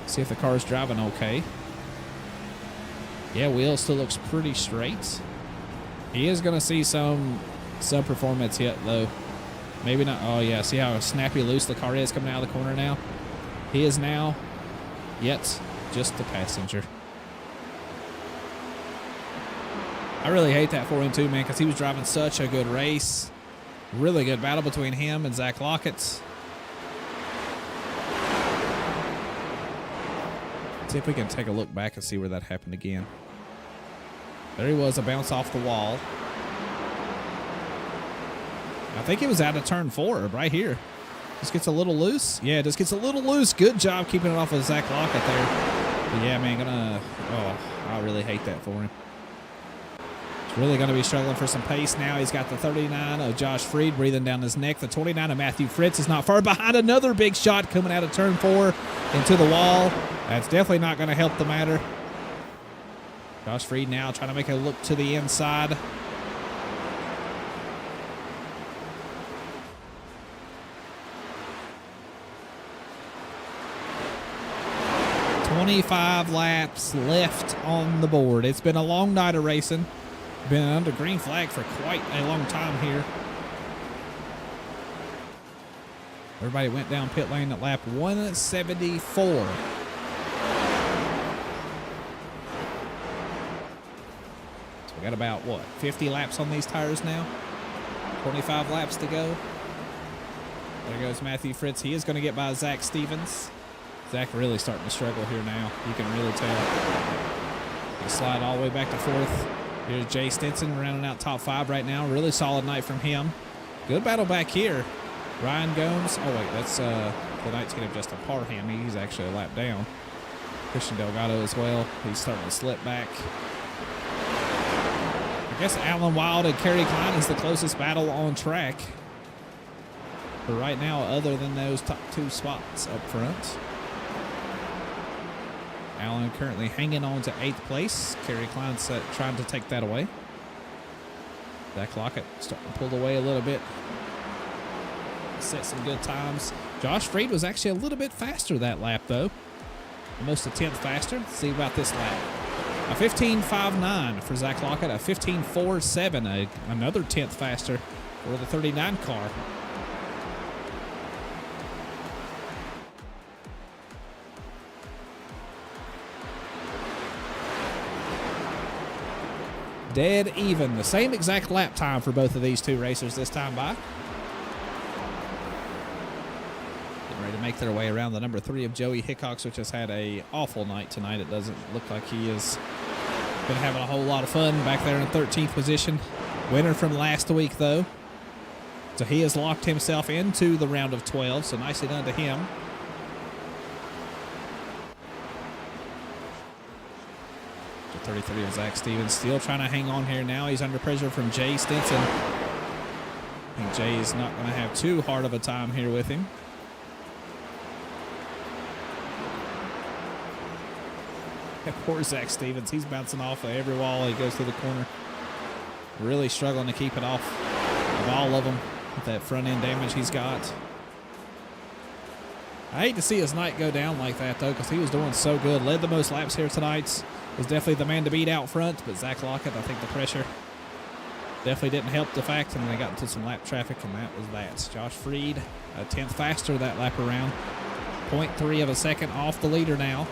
See if the car is driving okay. Yeah, wheel still looks pretty straight. He is going to see some performance hit, though. Maybe not. Oh, yeah. See how snappy loose the car is coming out of the corner now? He is now yet just the passenger. I really hate that for him, too, man, because he was driving such a good race. Really good battle between him and Zach Lockett. See if we can take a look back and see where that happened again. There he was, a bounce off the wall. I think he was out of turn 4 right here. Just gets a little loose. Yeah, just gets a little loose. Good job keeping it off of Zach Lockett there. But yeah, man, I really hate that for him. He's really going to be struggling for some pace now. He's got the 39 of Josh Freed breathing down his neck. The 29 of Matthew Fritz is not far behind. Another big shot coming out of turn 4 into the wall. That's definitely not going to help the matter. Josh Freed now trying to make a look to the inside. "25 laps left on the board." It's been a long night of racing. Been under green flag for quite a long time here. Everybody went down pit lane at lap 174. We got about, 50 laps on these tires now? 25 laps to go. There goes Matthew Fritz. He is going to get by Zach Stevens. Zach really starting to struggle here now. You can really tell. He slide all the way back to 4th. Here's Jay Stinson rounding out top 5 right now. Really solid night from him. Good battle back here. Ryan Gomes. Oh, wait, that's the 19 of Justin Parham. He's actually a lap down. Christian Delgado as well. He's starting to slip back. I guess Alan Wild and Kerry Klein is the closest battle on track. But right now, other than those top 2 spots up front. Allen currently hanging on to 8th place. Kerry Klein trying to take that away. Zach Lockett starting to pull away a little bit. Set some good times. Josh Freed was actually a little bit faster that lap, though. Almost a 10th faster. Let's see about this lap. A 15.59 for Zach Lockett. A 15.47. Another 10th faster for the 39 car. Dead even. The same exact lap time for both of these two racers this time by. Getting ready to make their way around the number 3 of Joey Hickox, which has had a awful night tonight. It doesn't look like he has been having a whole lot of fun back there in 13th position. Winner from last week, though. So he has locked himself into the round of 12, so nicely done to him. 33 of Zach Stevens still trying to hang on here now. He's under pressure from Jay Stinson. I think Jay is not going to have too hard of a time here with him. Poor Zach Stevens. He's bouncing off of every wall he goes through the corner. Really struggling to keep it off of all of them with that front end damage he's got. I hate to see his night go down like that, though, because he was doing so good. Led the most laps here tonight. Was definitely the man to beat out front, but Zach Lockett, I think the pressure definitely didn't help the fact, and they got into some lap traffic, and that was that. Josh Freed, a tenth faster that lap around. 0.3 of a second off the leader now.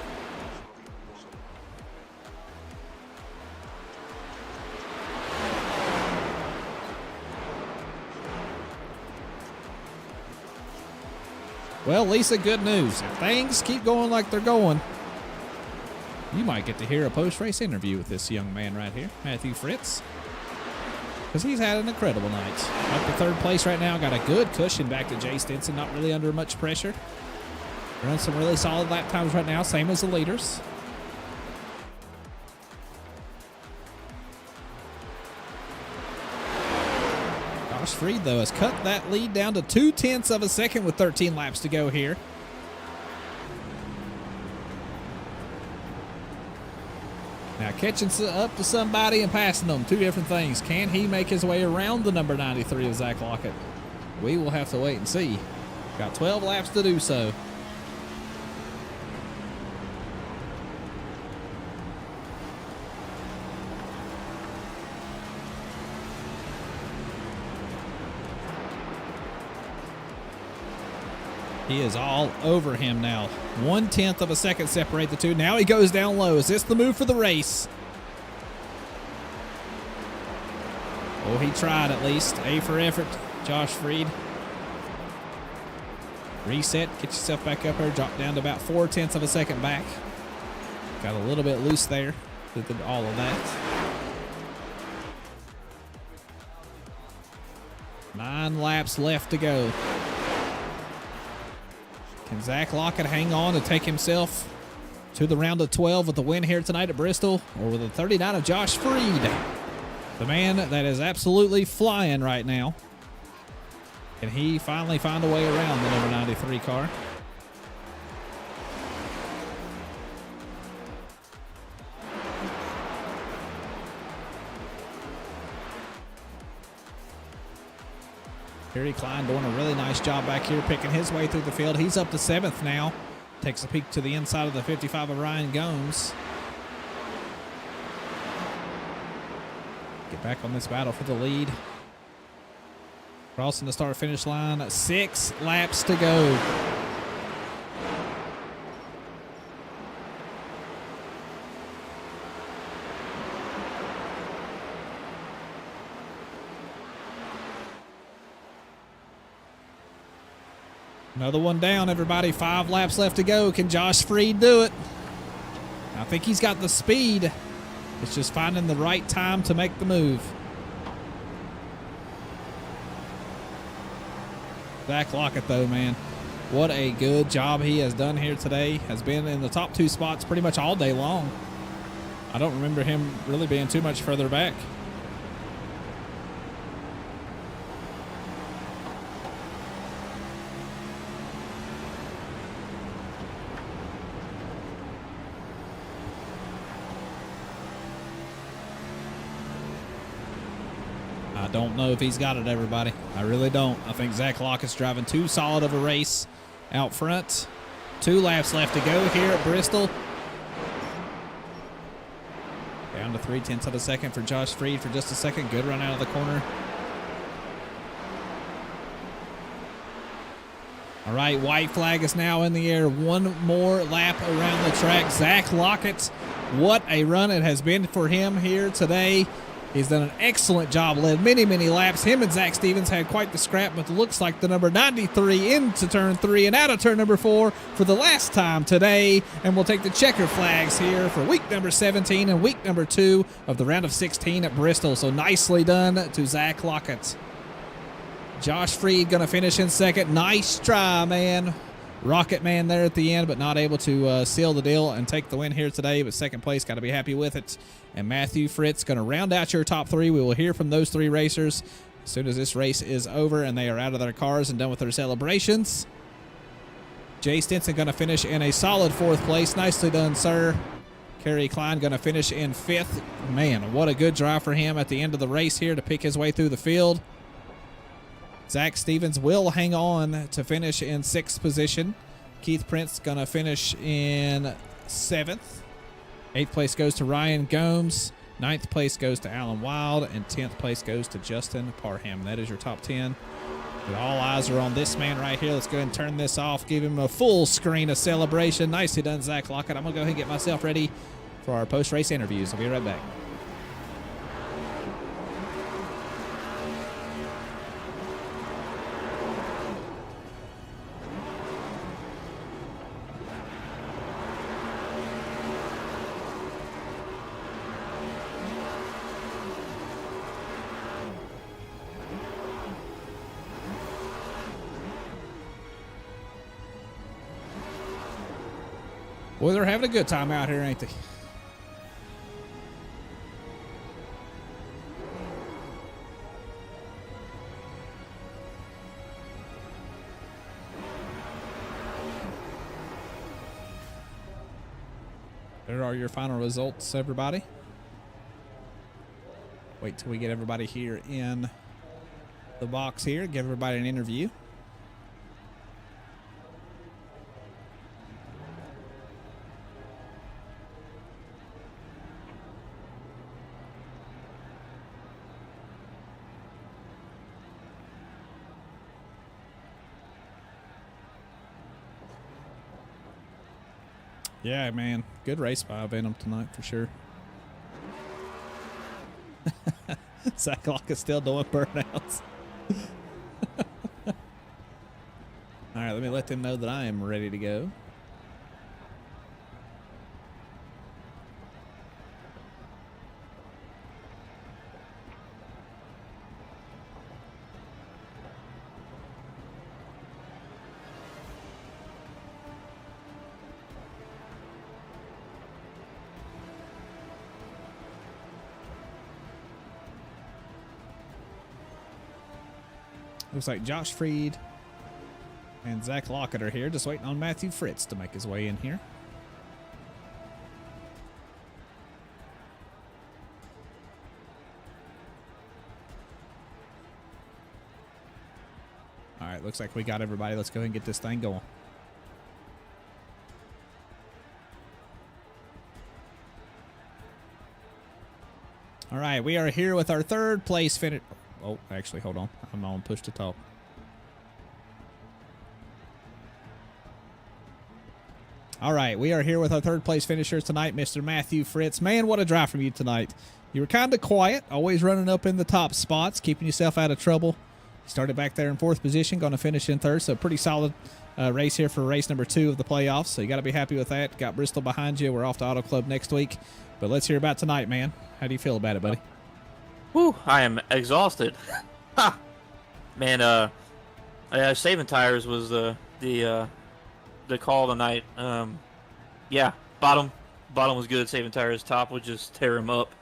Well, Lisa, good news. If things keep going like they're going, you might get to hear a post-race interview with this young man right here, Matthew Fritz, because he's had an incredible night. Up to third place right now. Got a good cushion back to Jay Stinson, not really under much pressure. Running some really solid lap times right now, same as the leaders. Josh Freed, though, has cut that lead down to 0.2 of a second with 13 laps to go here. Now catching up to somebody and passing them, two different things. Can he make his way around the number 93 of Zach Lockett? We will have to wait and see. Got 12 laps to do so. He is all over him now. 0.1 of a second separate the two. Now he goes down low. Is this the move for the race? Oh, he tried at least. A for effort, Josh Freed. Reset, get yourself back up here. Drop down to about 0.4 of a second back. Got a little bit loose there. Did all of that. 9 laps left to go. Can Zach Lockett hang on to take himself to the round of 12 with the win here tonight at Bristol? Or with the 39 of Josh Freed, the man that is absolutely flying right now? Can he finally find a way around the number 93 car? Kerry Klein doing a really nice job back here, picking his way through the field. He's up to 7th now. Takes a peek to the inside of the 55 of Ryan Gomes. Get back on this battle for the lead. Crossing the start-finish line. 6 laps to go. Another one down, everybody. 5 laps left to go. Can Josh Freed do it? I think he's got the speed. It's just finding the right time to make the move. Zach Lockett, though, man. What a good job he has done here today. Has been in the top 2 spots pretty much all day long. I don't remember him really being too much further back. I don't know if he's got it, everybody. I really don't. I think Zach Lockett's driving too solid of a race out front. 2 laps left to go here at Bristol. Down to 0.3 of a second for Josh Freed for just a second. Good run out of the corner. All right, white flag is now in the air. 1 more lap around the track. Zach Lockett, what a run it has been for him here today. He's done an excellent job, led many, many laps. Him and Zach Stevens had quite the scrap, but looks like the number 93 into turn 3 and out of turn number 4 for the last time today. And we'll take the checker flags here for week number 17 and week number 2 of the round of 16 at Bristol. So nicely done to Zach Lockett. Josh Freed going to finish in second. Nice try, man. Rocket man there at the end, but not able to seal the deal and take the win here today. But second place, got to be happy with it. And Matthew Fritz going to round out your top 3. We will hear from those 3 racers as soon as this race is over and they are out of their cars and done with their celebrations. Jay Stinson going to finish in a solid 4th place. Nicely done, sir. Kerry Klein going to finish in 5th. Man, what a good drive for him at the end of the race here to pick his way through the field. Zach Stevens will hang on to finish in 6th position. Keith Prince going to finish in 7th. 8th place goes to Ryan Gomes. 9th place goes to Alan Wild. And 10th place goes to Justin Parham. That is your top 10. But all eyes are on this man right here. Let's go ahead and turn this off. Give him a full screen of celebration. Nicely done, Zach Lockett. I'm going to go ahead and get myself ready for our post-race interviews. I'll be right back. Boy, they're having a good time out here, ain't they? There are your final results, everybody. Wait till we get everybody here in the box here. Give everybody an interview. Yeah, man. Good race by Venom tonight for sure. Zach Lock is still doing burnouts. All right, let me let them know that I am ready to go. Looks like Josh Freed and Zach Lockett are here, just waiting on Matthew Fritz to make his way in here. All right, looks like we got everybody. Let's go ahead and get this thing going. All right, we are here with our third place finish. Oh, actually, hold on. I'm on push to talk. All right, we are here with our third place finisher tonight, Mr. Matthew Fritz. Man, what a drive from you tonight. You were kind of quiet, always running up in the top spots, keeping yourself out of trouble. Started back there in 4th position, going to finish in 3rd, so pretty solid race here for race number 2 of the playoffs. So you got to be happy with that. Got Bristol behind you. We're off to Auto Club next week. But let's hear about tonight, man. How do you feel about it, buddy? Whew, I am exhausted. Ha! Man, saving tires was the call tonight. Yeah, bottom was good. Saving tires, top would just tear him up.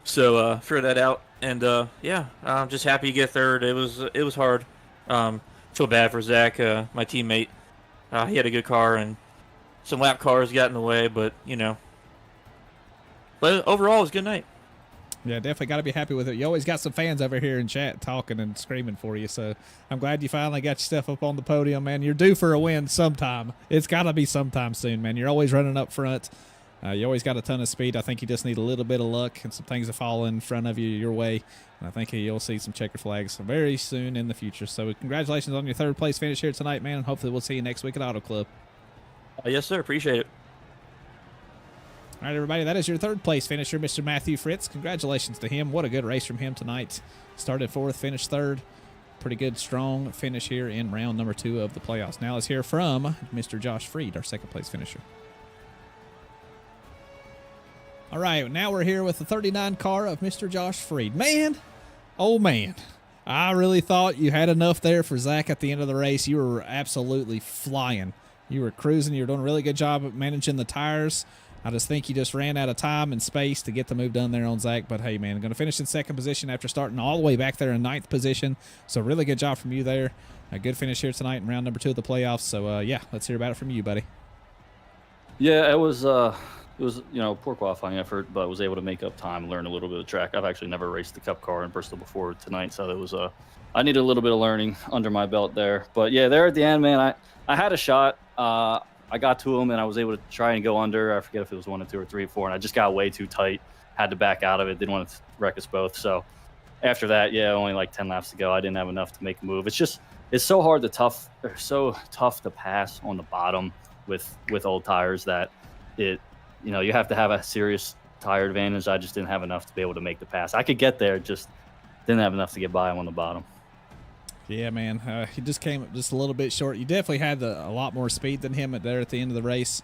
So figure that out, and yeah, I'm just happy to get 3rd. It was hard. Feel bad for Zach, my teammate. He had a good car, and some lap cars got in the way, but you know. But overall, it was a good night. Yeah, definitely got to be happy with it. You always got some fans over here in chat talking and screaming for you, so I'm glad you finally got your stuff up on the podium, man. You're due for a win sometime. It's got to be sometime soon, man. You're always running up front. You always got a ton of speed. I think you just need a little bit of luck and some things to fall in front of you your way. And I think you'll see some checker flags very soon in the future. So congratulations on your 3rd place finish here tonight, man. And hopefully we'll see you next week at Auto Club. Yes, sir. Appreciate it. All right, everybody, that is your 3rd place finisher, Mr. Matthew Fritz. Congratulations to him. What a good race from him tonight. Started 4th, finished 3rd. Pretty good, strong finish here in round number 2 of the playoffs. Now let's hear from Mr. Josh Freed, our 2nd place finisher. All right, now we're here with the 39 car of Mr. Josh Freed. Man, oh man, I really thought you had enough there for Zach at the end of the race. You were absolutely flying. You were cruising. You were doing a really good job of managing the tires. I just think you just ran out of time and space to get the move done there on Zach. But, hey, man, going to finish in 2nd position after starting all the way back there in 9th position. So, really good job from you there. A good finish here tonight in round number 2 of the playoffs. So, yeah, let's hear about it from you, buddy. Yeah, it was poor qualifying effort, but I was able to make up time and learn a little bit of track. I've actually never raced the Cup car in Bristol before tonight, so it was I needed a little bit of learning under my belt there. But, yeah, there at the end, man, I had a shot. I got to him and I was able to try and go under. I forget if it was 1 or 2 or 3 or 4, and I just got way too tight. Had to back out of it. Didn't want to wreck us both. So after that, only like 10 laps to go. I didn't have enough to make a move. It's so hard so tough to pass on the bottom with old tires that you have to have a serious tire advantage. I just didn't have enough to be able to make the pass. I could get there, just didn't have enough to get by him on the bottom. Yeah, man. He just came up just a little bit short. You definitely had a lot more speed than him at the end of the race.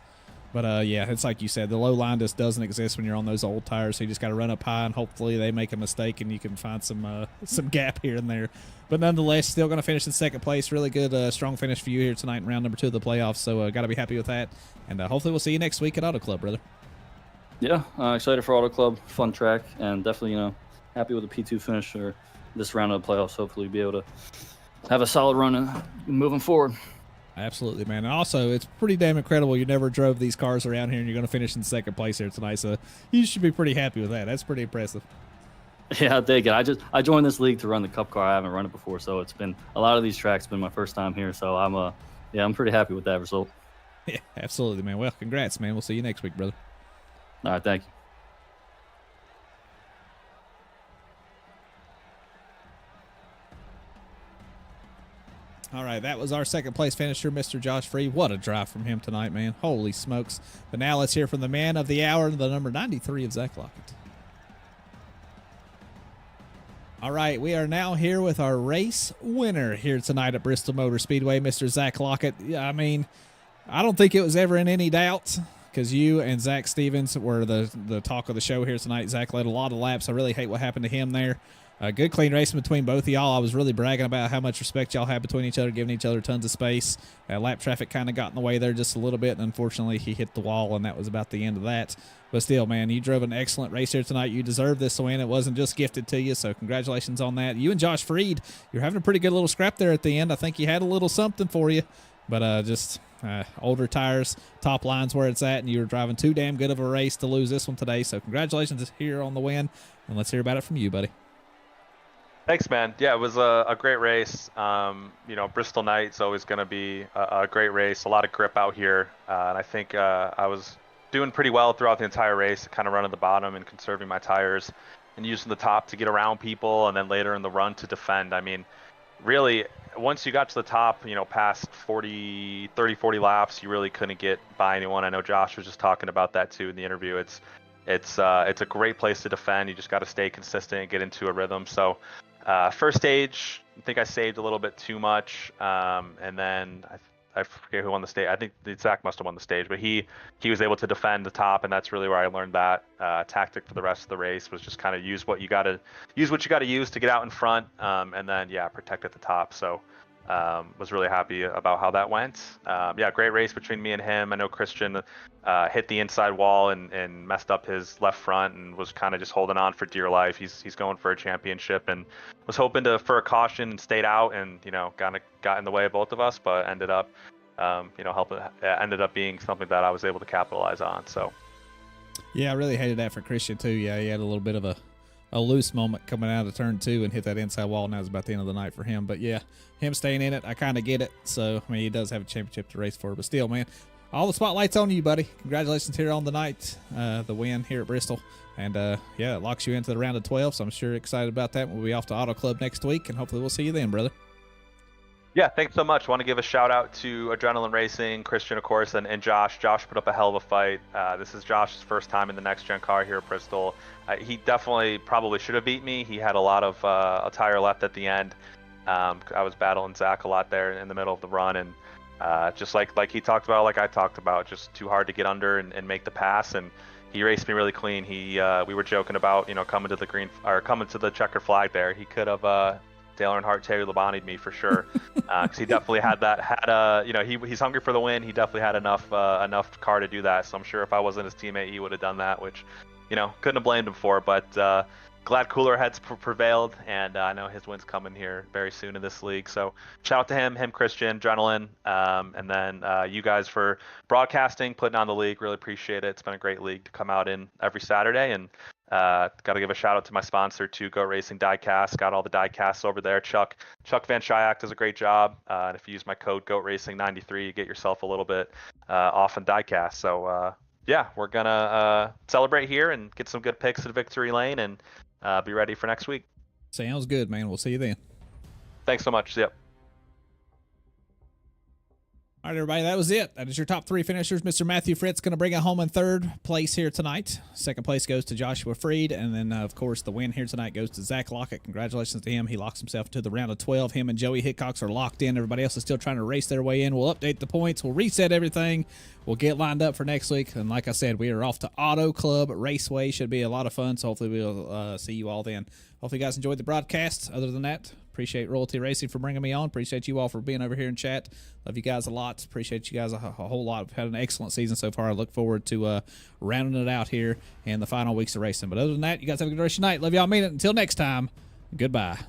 But, yeah, it's like you said, the low line just doesn't exist when you're on those old tires. So you just got to run up high, and hopefully they make a mistake and you can find some gap here and there. But nonetheless, still going to finish in second place. Really good, strong finish for you here tonight in round number 2 of the playoffs. So got to be happy with that. And hopefully we'll see you next week at Auto Club, brother. Yeah, excited for Auto Club. Fun track. And definitely, happy with the P2 finish for this round of the playoffs. Hopefully be able to have a solid run moving forward. Absolutely, man. And also, it's pretty damn incredible you never drove these cars around here and you're going to finish in second place here tonight. So you should be pretty happy with that. That's pretty impressive. Yeah, I dig it. I joined this league to run the Cup car. I haven't run it before, so it's been a lot of these tracks been my first time here. So I'm pretty happy with that result. Yeah, absolutely, man. Well, congrats, man. We'll see you next week, brother. All right, thank you. All right, that was our second place finisher, Mr. Josh Freed. What a drive from him tonight, man. Holy smokes. But now let's hear from the man of the hour, the number 93 of Zach Lockett. All right, we are now here with our race winner here tonight at Bristol Motor Speedway, Mr. Zach Lockett. I mean, I don't think it was ever in any doubt because you and Zach Stevens were the talk of the show here tonight. Zach led a lot of laps. I really hate what happened to him there. Good, clean racing between both of y'all. I was really bragging about how much respect y'all had between each other, giving each other tons of space. Lap traffic kind of got in the way there just a little bit, and unfortunately he hit the wall, and that was about the end of that. But still, man, you drove an excellent race here tonight. You deserve this win. It wasn't just gifted to you, so congratulations on that. You and Josh Freed, you're having a pretty good little scrap there at the end. I think you had a little something for you, but just older tires, top line's where it's at, and you were driving too damn good of a race to lose this one today. So congratulations here on the win, and let's hear about it from you, buddy. Thanks, man. Yeah, it was a great race. Bristol Night's always going to be a great race. A lot of grip out here, and I think I was doing pretty well throughout the entire race, kind of running the bottom and conserving my tires and using the top to get around people, and then later in the run to defend. I mean, really, once you got to the top, past 30, 40 laps, you really couldn't get by anyone. I know Josh was just talking about that too in the interview. It's a great place to defend. You just got to stay consistent and get into a rhythm. So first stage, I think I saved a little bit too much, and then I forget who won the stage. I think Zach must have won the stage, but he was able to defend the top, and that's really where I learned that tactic for the rest of the race was just kind of use what you got to use to get out in front, and then protect at the top. So was really happy about how that went. Great race between me and him. I know Christian hit the inside wall and messed up his left front and was kind of just holding on for dear life. He's going for a championship and was hoping for a caution and stayed out and kind of got in the way of both of us, but ended up ended up being something that I was able to capitalize on. So yeah, I really hated that for Christian too. Yeah, he had a little bit of a loose moment coming out of turn 2 and hit that inside wall, and that was about the end of the night for him. But yeah, him staying in it, I kind of get it. So, I mean, he does have a championship to race for, but still, man, all the spotlight's on you, buddy. Congratulations here on the night, the win here at Bristol. And it locks you into the round of 12, so I'm sure excited about that. We'll be off to Auto Club next week, and hopefully we'll see you then, brother. Yeah, thanks so much. Want to give a shout out to Adrenaline Racing, Christian, of course, and Josh. Josh put up a hell of a fight. This is Josh's first time in the next gen car here at Bristol. He definitely probably should have beat me. He had a lot of a tire left at the end. I was battling Zach a lot there in the middle of the run, and just like he talked about, like I talked about, just too hard to get under and make the pass. And he raced me really clean. We were joking about coming to the checkered flag there. He could have Dale Earnhardt, Terry Labonte'd me for sure, because he definitely he's hungry for the win. He definitely had enough car to do that. So I'm sure if I wasn't his teammate, he would have done that, which couldn't have blamed him for. But glad cooler heads prevailed, and I know his win's coming here very soon in this league. So shout out to him, Christian, Adrenaline, and then you guys for broadcasting, putting on the league. Really appreciate it. It's been a great league to come out in every Saturday, and Got to give a shout out to my sponsor, to Goat Racing Diecast. Got all the die-casts over there. Chuck Van Schiack does a great job. And if you use my code Goat Racing 93, you get yourself a little bit off on diecast. So yeah, we're gonna celebrate here and get some good picks at Victory Lane, and be ready for next week. Sounds good, man. We'll see you then. Thanks so much. Yep. All right, everybody, that was it. That is your top 3 finishers. Mr. Matthew Fritz going to bring it home in 3rd place here tonight. 2nd place goes to Joshua Freed. And then, of course, the win here tonight goes to Zach Lockett. Congratulations to him. He locks himself into the round of 12. Him and Joey Hickox are locked in. Everybody else is still trying to race their way in. We'll update the points. We'll reset everything. We'll get lined up for next week. And like I said, we are off to Auto Club Raceway. Should be a lot of fun. So hopefully we'll see you all then. Hopefully you guys enjoyed the broadcast. Other than that, appreciate Royalty Racing for bringing me on. Appreciate you all for being over here in chat. Love you guys a lot. Appreciate you guys a whole lot. We've had an excellent season so far. I look forward to rounding it out here in the final weeks of racing. But other than that, you guys have a good rest of your night. Love y'all. Mean it. Until next time, goodbye.